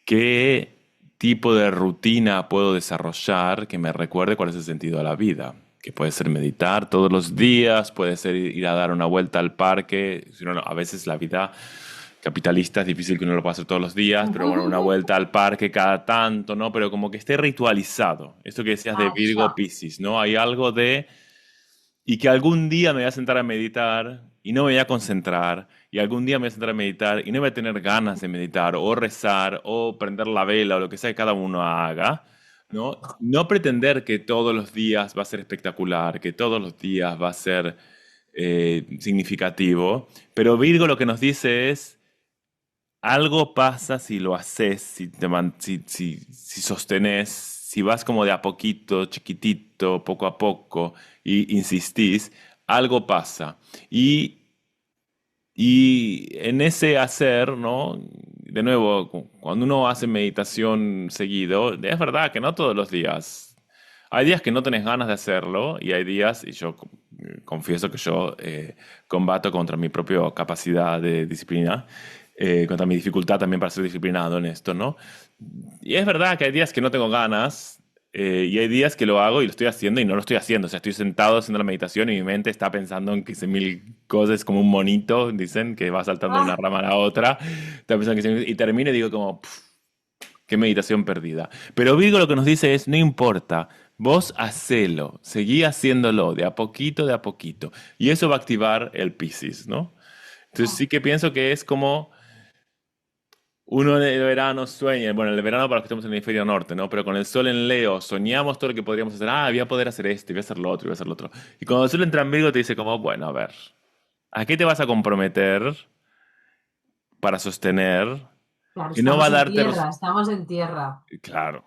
¿qué tipo de rutina puedo desarrollar que me recuerde cuál es el sentido de la vida? Que puede ser meditar todos los días, puede ser ir a dar una vuelta al parque. Si no, a veces la vida capitalista es difícil que uno lo pueda hacer todos los días, pero bueno, una vuelta al parque cada tanto, ¿no? Pero como que esté ritualizado. Esto que decías de Virgo Eso. Piscis, ¿no? Hay algo de y que algún día me voy a sentar a meditar y no me voy a concentrar, y algún día me voy a sentar a meditar y no voy a tener ganas de meditar, o rezar, o prender la vela, o lo que sea que cada uno haga, ¿no? No pretender que todos los días va a ser espectacular, que todos los días va a ser significativo, pero Virgo lo que nos dice es, algo pasa si lo haces, si sostenés, si vas como de a poquito, chiquitito, poco a poco, y insistís, algo pasa. Y en ese hacer, ¿no? De nuevo, cuando uno hace meditación seguido, es verdad que no todos los días. Hay días que no tenés ganas de hacerlo y hay días, y yo confieso que yo combato contra mi propia capacidad de disciplina, contra mi dificultad también para ser disciplinado en esto, ¿no? Y es verdad que hay días que no tengo ganas y hay días que lo hago y lo estoy haciendo y no lo estoy haciendo. O sea, estoy sentado haciendo la meditación y mi mente está pensando en 15.000 cosas como un monito, dicen, que va saltando de una Ah, rama a la otra. Está pensando en 15.000 y termino y digo como, "Pf, qué meditación perdida". Pero Virgo lo que nos dice es, no importa, vos hacelo, seguí haciéndolo de a poquito, de a poquito. Y eso va a activar el Piscis, ¿no? Entonces ah, sí que pienso que es como uno en el verano sueña, bueno, el verano para los que estamos en el hemisferio norte, ¿no? Pero con el sol en Leo soñamos todo lo que podríamos hacer. Ah, voy a poder hacer esto, y voy a hacer lo otro, y voy a hacer lo otro. Y cuando el sol entra en Virgo te dice como, bueno, a ver, ¿a qué te vas a comprometer para sostener claro, que no va estamos a en darte tierra, estamos en tierra. claro,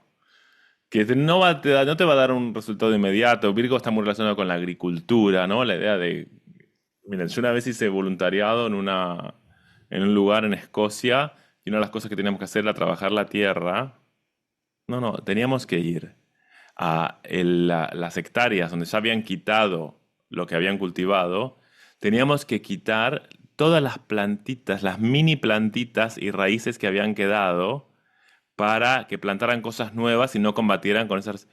que no te va a dar un resultado inmediato? Virgo está muy relacionado con la agricultura, ¿no? La idea de, miren, yo una vez hice voluntariado en un lugar en Escocia y una de las cosas que teníamos que hacer era trabajar la tierra. No, no, teníamos que ir a las hectáreas donde ya habían quitado lo que habían cultivado, teníamos que quitar todas las plantitas, las mini plantitas y raíces que habían quedado para que plantaran cosas nuevas y no combatieran con esas.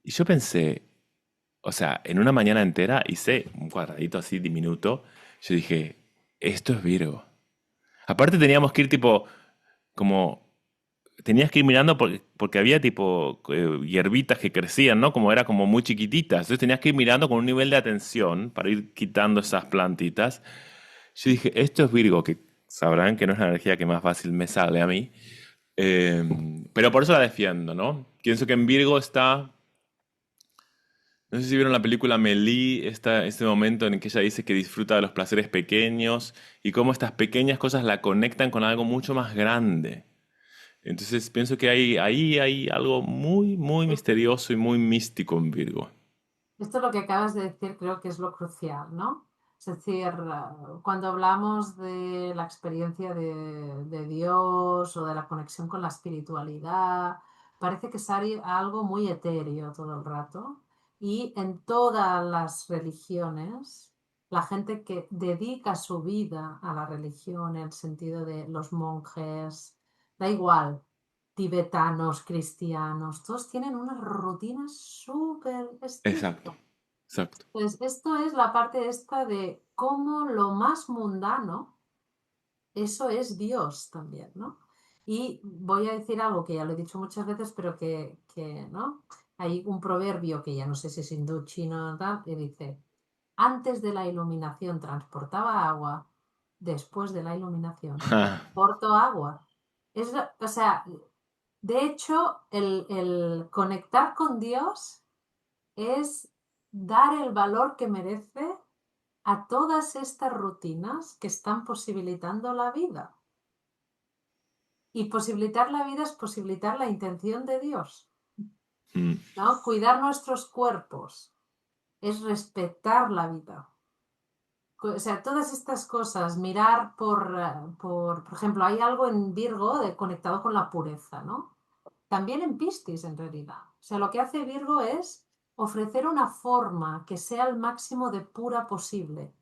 Y yo pensé, o sea, en una mañana entera hice un cuadradito así diminuto. Yo dije, esto es Virgo. Aparte teníamos que ir tipo, como tenías que ir mirando porque había tipo hierbitas que crecían, ¿no? Como era como muy chiquititas. Entonces tenías que ir mirando con un nivel de atención para ir quitando esas plantitas. Yo dije, esto es Virgo, que sabrán que no es la energía que más fácil me sale a mí. Eh, pero por eso la defiendo, ¿no? Pienso que en Virgo está, no sé si vieron la película Melie, este momento en el que ella dice que disfruta de los placeres pequeños y cómo estas pequeñas cosas la conectan con algo mucho más grande. Entonces pienso que ahí hay algo muy, muy misterioso y muy místico en Virgo. Esto es lo que acabas de decir, creo que es lo crucial, ¿no? Es decir, cuando hablamos de la experiencia de Dios o de la conexión con la espiritualidad, parece que es algo muy etéreo todo el rato. Y en todas las religiones, la gente que dedica su vida a la religión, en el sentido de los monjes, da igual, tibetanos, cristianos, todos tienen unas rutinas súper Exacto, estrictas. exacto. Pues esto es la parte esta de cómo lo más mundano, eso es Dios también, ¿no? Y voy a decir algo que ya lo he dicho muchas veces, pero que ¿no? Hay un proverbio que ya no sé si es hindú, chino o tal, que dice, antes de la iluminación transportaba agua, después de la iluminación transporto agua. O sea, de hecho, el conectar con Dios es dar el valor que merece a todas estas rutinas que están posibilitando la vida. Y posibilitar la vida es posibilitar la intención de Dios, Mm. ¿no? Cuidar nuestros cuerpos es respetar la vida. O sea, todas estas cosas, mirar por ejemplo, hay algo en Virgo conectado con la pureza, ¿no? También en Piscis, en realidad. O sea, lo que hace Virgo es ofrecer una forma que sea el máximo de pura posible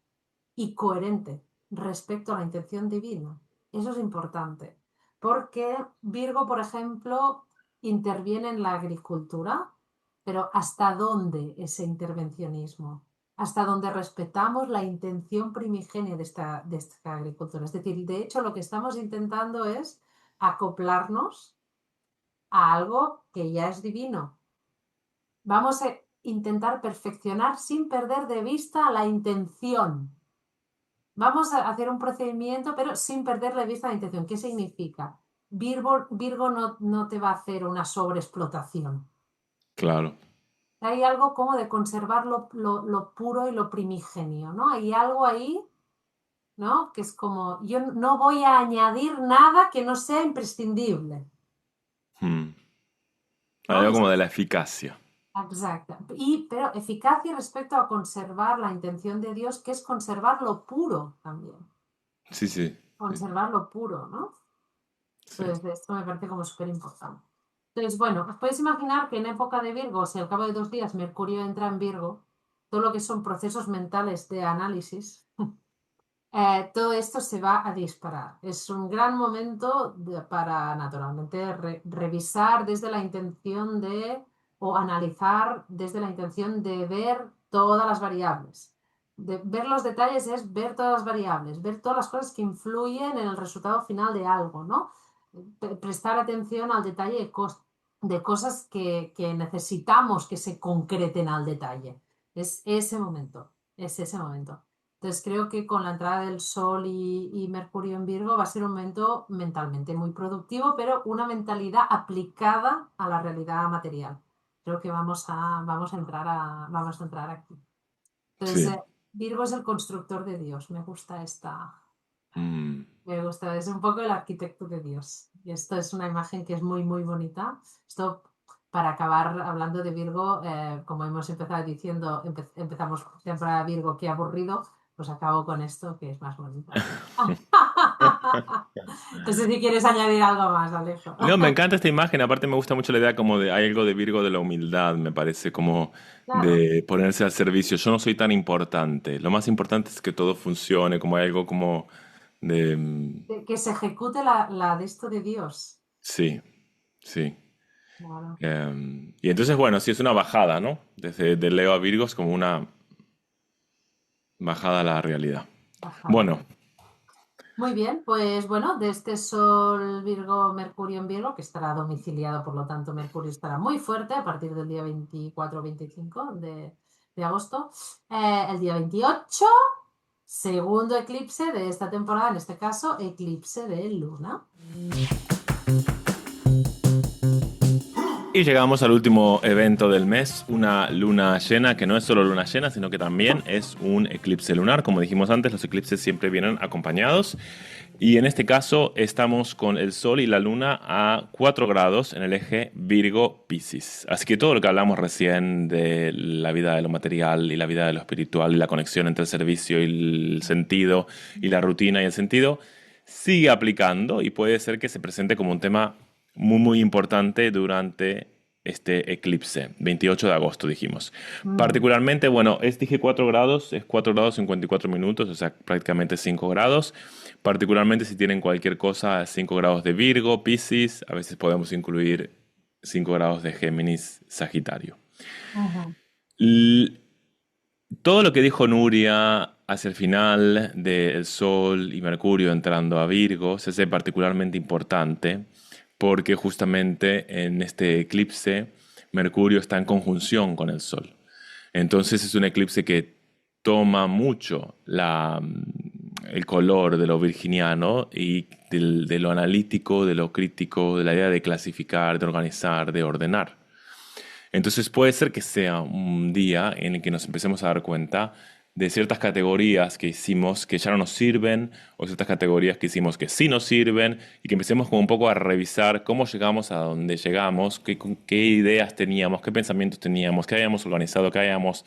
y coherente respecto a la intención divina. Eso es importante, porque Virgo, por ejemplo, interviene en la agricultura, pero ¿hasta dónde ese intervencionismo? Hasta donde respetamos la intención primigenia de esta agricultura. Es decir, de hecho, lo que estamos intentando es acoplarnos a algo que ya es divino. Vamos a intentar perfeccionar sin perder de vista la intención. Vamos a hacer un procedimiento, pero sin perder de vista la intención. ¿Qué significa? Virgo no te va a hacer una sobreexplotación. Claro. Hay algo como de conservar lo puro y lo primigenio, ¿no? Hay algo ahí, ¿no? Que es como, yo no voy a añadir nada que no sea imprescindible, Hmm. ¿no? Algo como de la eficacia. Exacto. Pero eficacia respecto a conservar la intención de Dios, que es conservar lo puro también. Sí, sí, sí, Conservar lo puro, ¿no? sí. Entonces, esto me parece como súper importante. Entonces, bueno, os podéis imaginar que en época de Virgo, si al cabo de 2 días Mercurio entra en Virgo, todo lo que son procesos mentales de análisis, todo esto se va a disparar. Es un gran momento para, naturalmente, revisar desde la intención o analizar desde la intención de ver todas las variables. De ver los detalles es ver todas las variables, ver todas las cosas que influyen en el resultado final de algo, ¿no? Prestar atención al detalle de cosas que necesitamos que se concreten al detalle. Es ese momento, es ese momento. Entonces creo que con la entrada del Sol y Mercurio en Virgo va a ser un momento mentalmente muy productivo, pero una mentalidad aplicada a la realidad material. Creo que vamos a entrar aquí. Entonces, Sí. Virgo es el constructor de Dios. Mm. Me gusta, es un poco el arquitecto de Dios. Y esto es una imagen que es muy, muy bonita. Esto, para acabar hablando de Virgo, como hemos empezado diciendo, empezamos temporada Virgo, qué aburrido, pues acabo con esto que es más bonito. No sé si quieres añadir algo más, Alejo. No, me encanta esta imagen. Aparte me gusta mucho la idea como de hay algo de Virgo de la humildad, me parece, como Claro, de ponerse al servicio. Yo no soy tan importante. Lo más importante es que todo funcione, como hay algo como de... que se ejecute la de esto de Dios. Sí, sí. Claro. Y entonces, bueno, sí es una bajada, ¿no? Desde de Leo a Virgo es como una bajada a la realidad. Ajá. Bueno, Muy bien, pues bueno, de este Sol Virgo, Mercurio en Virgo, que estará domiciliado, por lo tanto, Mercurio estará muy fuerte a partir del día 24 o 25 de agosto. El día 28, segundo eclipse de esta temporada, en este caso, eclipse de luna. y llegamos al último evento del mes, una luna llena, que no es solo luna llena, sino que también es un eclipse lunar. Como dijimos antes, los eclipses siempre vienen acompañados. Y en este caso estamos con el Sol y la Luna a 4 grados en el eje Virgo-Piscis. Así que todo lo que hablamos recién de la vida de lo material y la vida de lo espiritual y la conexión entre el servicio y el sentido y la rutina y el sentido sigue aplicando y puede ser que se presente como un tema muy muy importante durante este eclipse, 28 de agosto dijimos. Mm, Particularmente, bueno, dije 4 grados, es 4 grados 54 minutos, o sea, prácticamente 5 grados. Particularmente si tienen cualquier cosa, 5 grados de Virgo, Piscis, a veces podemos incluir 5 grados de Géminis, Sagitario. ujú, L- Todo lo que dijo Nuria hacia el final del Sol y Mercurio entrando a Virgo se hace particularmente importante porque justamente en este eclipse Mercurio está en conjunción con el Sol. Entonces es un eclipse que toma mucho el color de lo virginiano y de lo analítico, de lo crítico, de la idea de clasificar, de organizar, de ordenar. Entonces puede ser que sea un día en el que nos empecemos a dar cuenta de ciertas categorías que hicimos que ya no nos sirven o ciertas categorías que hicimos que sí nos sirven y que empecemos como un poco a revisar cómo llegamos a donde llegamos, qué ideas teníamos, qué pensamientos teníamos, qué habíamos organizado, qué habíamos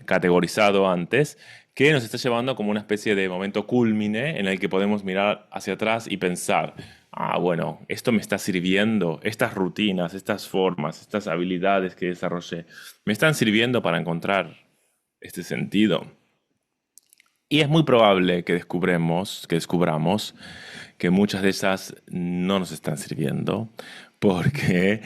categorizado antes, que nos está llevando como una especie de momento cúlmine en el que podemos mirar hacia atrás y pensar, ah, bueno, esto me está sirviendo, estas rutinas, estas formas, estas habilidades que desarrollé, me están sirviendo para encontrar este sentido. Y es muy probable que descubramos que muchas de esas no nos están sirviendo, porque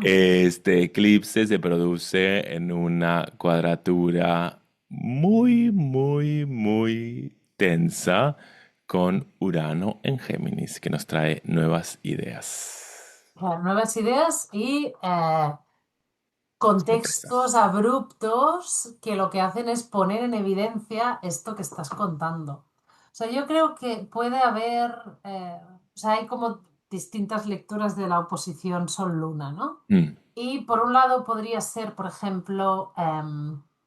este eclipse se produce en una cuadratura muy, muy, muy tensa con Urano en Géminis, que nos trae nuevas ideas. Nuevas ideas y contextos Sorpresas. abruptos que lo que hacen es poner en evidencia esto que estás contando. O sea, yo creo que puede haber, o sea, hay como distintas lecturas de la oposición Sol-Luna, ¿no? Mm, Y por un lado podría ser, por ejemplo,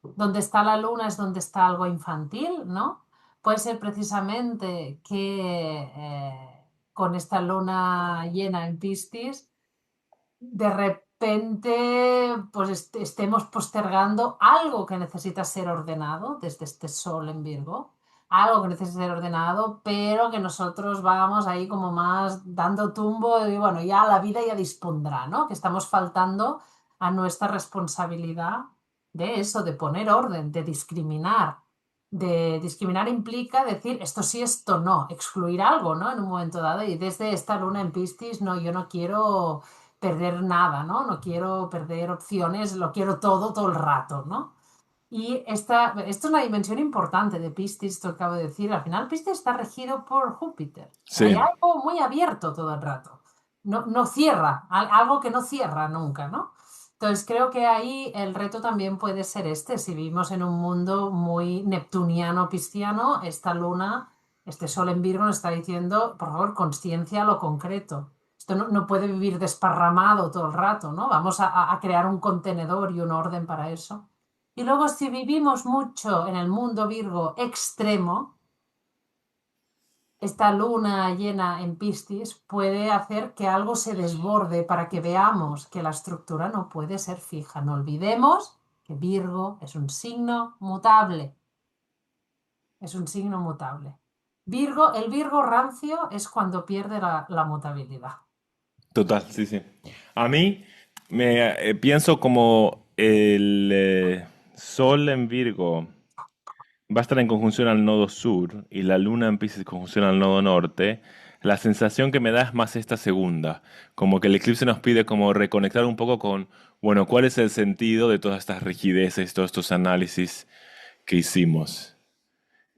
donde está la luna es donde está algo infantil, ¿no? Puede ser precisamente que con esta luna llena en Piscis de repente pues estemos postergando algo que necesita ser ordenado desde este sol en Virgo, algo que necesita ser ordenado, pero que nosotros vamos ahí como más dando tumbo y bueno, ya la vida ya dispondrá, ¿no? Que estamos faltando a nuestra responsabilidad de eso, de poner orden, de discriminar. De discriminar implica decir esto sí, esto no, excluir algo, ¿no? En un momento dado. Y desde esta luna en Piscis, no, yo no quiero perder nada, ¿no? No quiero perder opciones, lo quiero todo, todo el rato, ¿no? Y esto es una dimensión importante de Piscis, esto que acabo de decir. Al final, Piscis está regido por Júpiter. Hay sí, algo muy abierto todo el rato. No, no cierra, algo que no cierra nunca, ¿no? Entonces creo que ahí el reto también puede ser este. Si vivimos en un mundo muy neptuniano, pisciano, esta luna, este sol en Virgo nos está diciendo, por favor, conciencia a lo concreto. Esto no, no puede vivir desparramado todo el rato, ¿no? Vamos a crear un contenedor y un orden para eso. Y luego, si vivimos mucho en el mundo Virgo extremo, esta luna llena en Piscis puede hacer que algo se desborde para que veamos que la estructura no puede ser fija. No olvidemos que Virgo es un signo mutable. Es un signo mutable. Virgo, el Virgo rancio es cuando pierde la mutabilidad. total, sí, sí. A mí pienso como el Sol en Virgo va a estar en conjunción al nodo sur y la luna en Piscis en conjunción al nodo norte, la sensación que me da es más esta segunda, como que el eclipse nos pide como reconectar un poco con, bueno, ¿cuál es el sentido de todas estas rigideces, todos estos análisis que hicimos?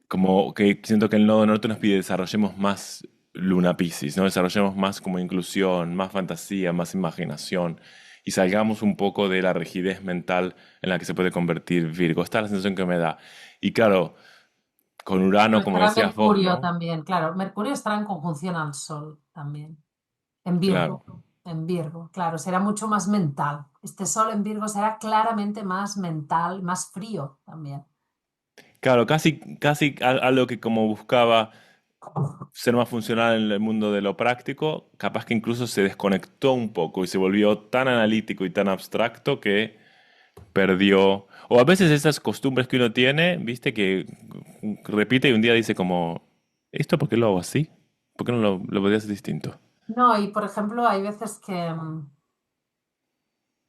Como que siento que el nodo norte nos pide desarrollemos más luna Piscis, ¿no? Desarrollemos más como inclusión, más fantasía, más imaginación y salgamos un poco de la rigidez mental en la que se puede convertir Virgo. Esta es la sensación que me da. Y claro, con Urano, como Estará decías vos, Mercurio ¿no? también, claro. Mercurio estará en conjunción al Sol también. En Claro. Virgo, en Virgo, claro, será mucho más mental. Este sol en Virgo será claramente más mental, más frío también. Claro, casi algo que como buscaba ser más funcional en el mundo de lo práctico, capaz que incluso se desconectó un poco y se volvió tan analítico y tan abstracto que perdió, o a veces esas costumbres que uno tiene, viste, que repite y un día dice como, ¿esto por qué lo hago así? ¿Por qué no lo podría hacer distinto? No, y por ejemplo, hay veces que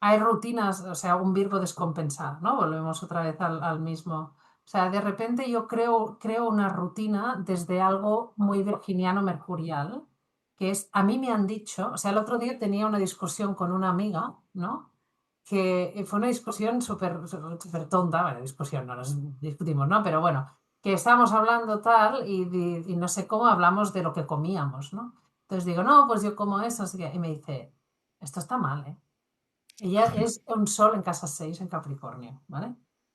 hay rutinas, o sea, un Virgo descompensado, ¿no? Volvemos otra vez al mismo. O sea, de repente yo creo una rutina desde algo muy virginiano mercurial, que es, a mí me han dicho, o sea, el otro día tenía una discusión con una amiga, ¿no? Que fue una discusión súper tonta, bueno, discusión, no nos discutimos, ¿no? Pero bueno, que estábamos hablando tal y no sé cómo hablamos de lo que comíamos, ¿no? Entonces digo, no, pues yo como eso, así que, y me dice, esto está mal, ¿eh? Ella es un sol en casa 6 en Capricornio, ¿vale?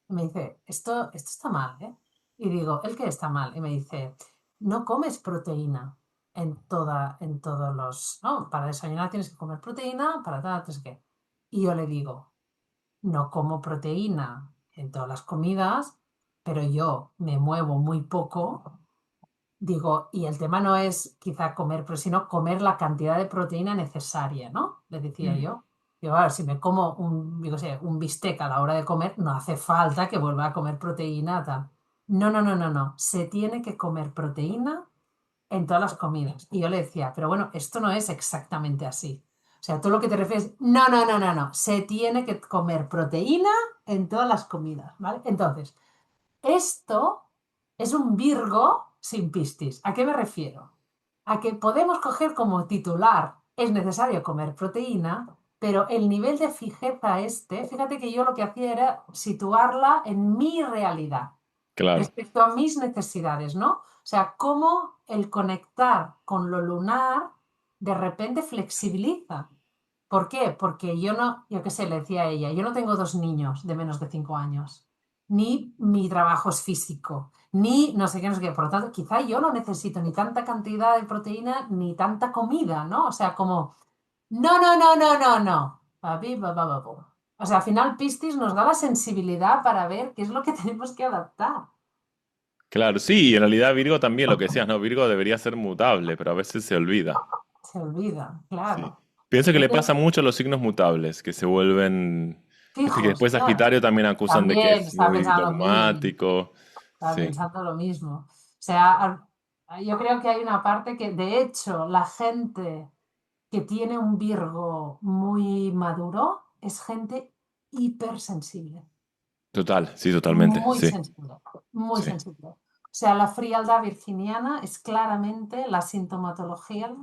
Y me dice, esto está mal, ¿eh? Y digo, ¿el qué está mal? Y me dice, no comes proteína en todos los, ¿no? Para desayunar tienes que comer proteína, para tal, tienes que. Y yo le digo, no como proteína en todas las comidas, pero yo me muevo muy poco. Digo, y el tema no es quizá comer, pero sino comer la cantidad de proteína necesaria, ¿no? Le decía Mm. yo. Digo, a ver, si me como un, digo, sé, un bistec a la hora de comer, no hace falta que vuelva a comer proteína, tal. no, no, no, no, no, se tiene que comer proteína en todas las comidas. Y yo le decía, pero bueno, esto no es exactamente así. O sea, tú lo que te refieres, no, no, no, no, no, se tiene que comer proteína en todas las comidas, ¿vale? Entonces, esto es un Virgo sin pistis. ¿A qué me refiero? A que podemos coger como titular, es necesario comer proteína, pero el nivel de fijeza fíjate que yo lo que hacía era situarla en mi realidad Claro, respecto a mis necesidades, ¿no? O sea, cómo el conectar con lo lunar de repente flexibiliza. ¿Por qué? Porque yo no, yo qué sé, le decía a ella, yo no tengo dos niños de menos de 5 años, ni mi trabajo es físico, ni no sé qué, no sé qué. Por lo tanto, quizá yo no necesito ni tanta cantidad de proteína ni tanta comida, ¿no? O sea, como, no, no, no, no, no, no. Papi, pa, pa, pa, pa. O sea, al final Piscis nos da la sensibilidad para ver qué es lo que tenemos que adaptar. claro, sí, y en realidad Virgo también, lo que decías, ¿no? Virgo debería ser mutable, pero a veces se olvida. Se olvida, Sí. claro. Pienso que le Entonces, pasa mucho a los signos mutables, que se vuelven... Viste que fijos, después claro. Sagitario también acusan de que También es estaba muy pensando lo mismo. dogmático. Estaba Sí, pensando lo mismo. O sea, yo creo que hay una parte que, de hecho, la gente que tiene un Virgo muy maduro es gente hipersensible. total, sí, totalmente, Muy sí, sensible, muy sí. sensible. O sea, la frialdad virginiana es claramente la sintomatología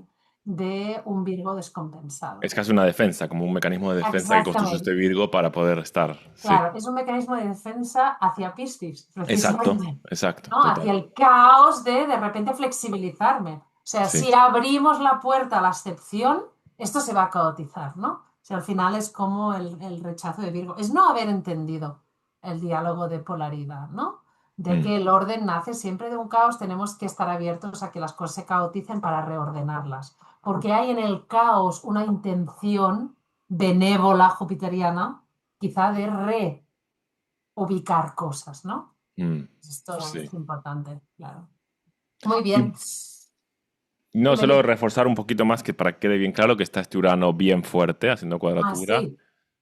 de un Virgo Es descompensado. casi una defensa, como un mecanismo de defensa que construye este Exactamente. Virgo para poder estar, sí. Claro, es un mecanismo de defensa hacia Piscis, Exacto, precisamente, exacto, ¿no? total. Hacia el caos de repente flexibilizarme. O sea, Sí. si abrimos la puerta a la excepción, esto se va a caotizar, ¿no? O sea, al final es como el rechazo de Virgo. Es no haber entendido el diálogo de polaridad, ¿no? De Mm, que el orden nace siempre de un caos, tenemos que estar abiertos a que las cosas se caoticen para reordenarlas. Porque hay en el caos una intención benévola jupiteriana quizá de reubicar cosas, ¿no? mm, Esto sí. es importante, claro. Muy Y bien. no, Dime, solo dime. reforzar un poquito más que para que quede bien claro que está este Urano bien fuerte, haciendo Ah, cuadratura. sí,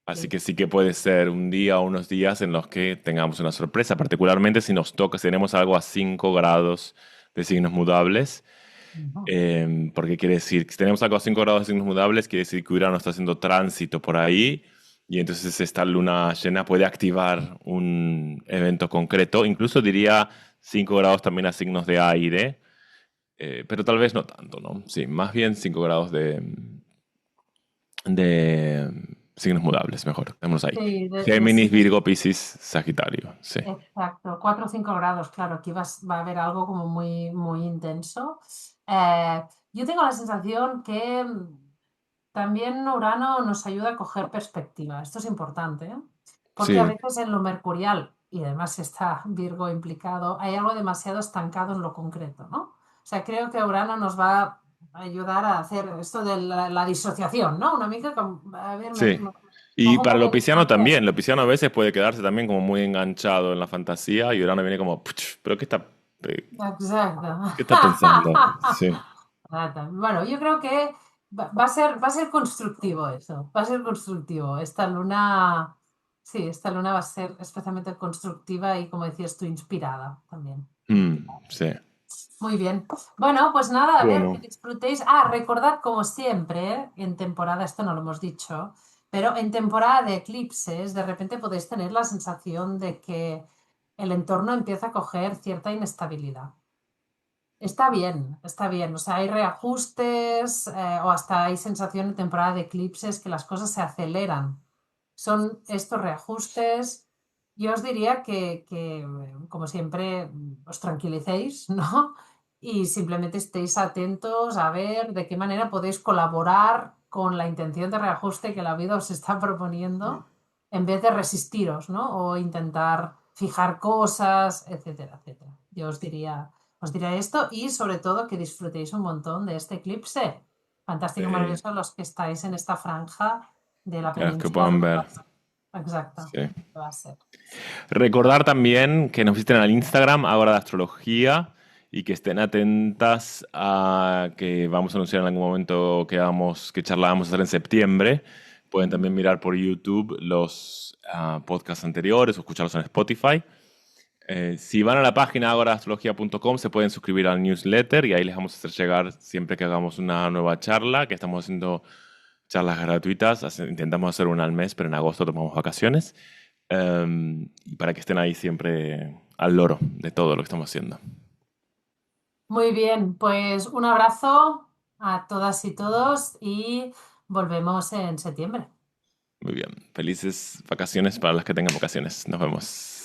Así sí. que sí que puede ser un día o unos días en los que tengamos una sorpresa, particularmente si nos toca, si tenemos algo a 5 grados de signos mudables. Ujú. Porque quiere decir que si tenemos algo a 5 grados de signos mudables, quiere decir que Urano está haciendo tránsito por ahí y entonces esta luna llena puede activar un evento concreto. Incluso diría 5 grados también a signos de aire, pero tal vez no tanto, ¿no? Sí, más bien 5 grados de signos mudables, mejor. Tenemos ahí. Sí, Géminis, sí, Virgo, Piscis, Sagitario. Sí. exacto. 4 o 5 grados, claro, aquí va a haber algo como muy, muy intenso. Yo tengo la sensación que también Urano nos ayuda a coger perspectiva. Esto es importante, ¿eh? Porque a Sí. veces en lo mercurial, y además está Virgo implicado, hay algo demasiado estancado en lo concreto, ¿no? O sea, creo que Urano nos va a ayudar a hacer esto de la disociación, ¿no? Una mica com, a ver, Sí. no Y para lo pisciano comprometiéndome. también. Lo pisciano a veces puede quedarse también como muy enganchado en la fantasía y Urano viene como, "Puch, ¿pero Exacto. qué está pensando? Sí. Exacto. Bueno, yo creo que va a ser constructivo eso, va a ser constructivo. Esta luna, sí, esta luna va a ser especialmente constructiva y, como decías tú, inspirada también. Sí. Muy bien. Bueno, pues nada, a ver, que Bueno, disfrutéis. Ah, recordad como siempre, en temporada, esto no lo hemos dicho, pero en temporada de eclipses, de repente podéis tener la sensación de que el entorno empieza a coger cierta inestabilidad. Está bien, está bien. O sea, hay reajustes o hasta hay sensación en temporada de eclipses que las cosas se aceleran. Son estos reajustes. Yo os diría como siempre, os tranquilicéis, ¿no? Y simplemente estéis atentos a ver de qué manera podéis colaborar con la intención de reajuste que la vida os está proponiendo en vez de resistiros, ¿no? O intentar fijar cosas, etcétera, etcétera. Yo os diré esto y sobre todo que disfrutéis un montón de este eclipse. Fantástico, maravilloso los que estáis en esta franja de la a los que península. puedan ver. Exacto, Sí. va a ser. Recordar también que nos visiten al Instagram, ahora de astrología, y que estén atentas a que vamos a anunciar en algún momento que charla vamos a hacer en septiembre. Pueden también mirar por YouTube los podcasts anteriores o escucharlos en Spotify. Si van a la página agorastrologia.com se pueden suscribir al newsletter y ahí les vamos a hacer llegar siempre que hagamos una nueva charla, que estamos haciendo charlas gratuitas. Intentamos hacer una al mes, pero en agosto tomamos vacaciones. Y para que estén ahí siempre al loro de todo lo que estamos haciendo. Muy bien, pues un abrazo a todas y todos y volvemos en septiembre. Muy bien. Felices vacaciones para las que tengan vacaciones. Nos vemos.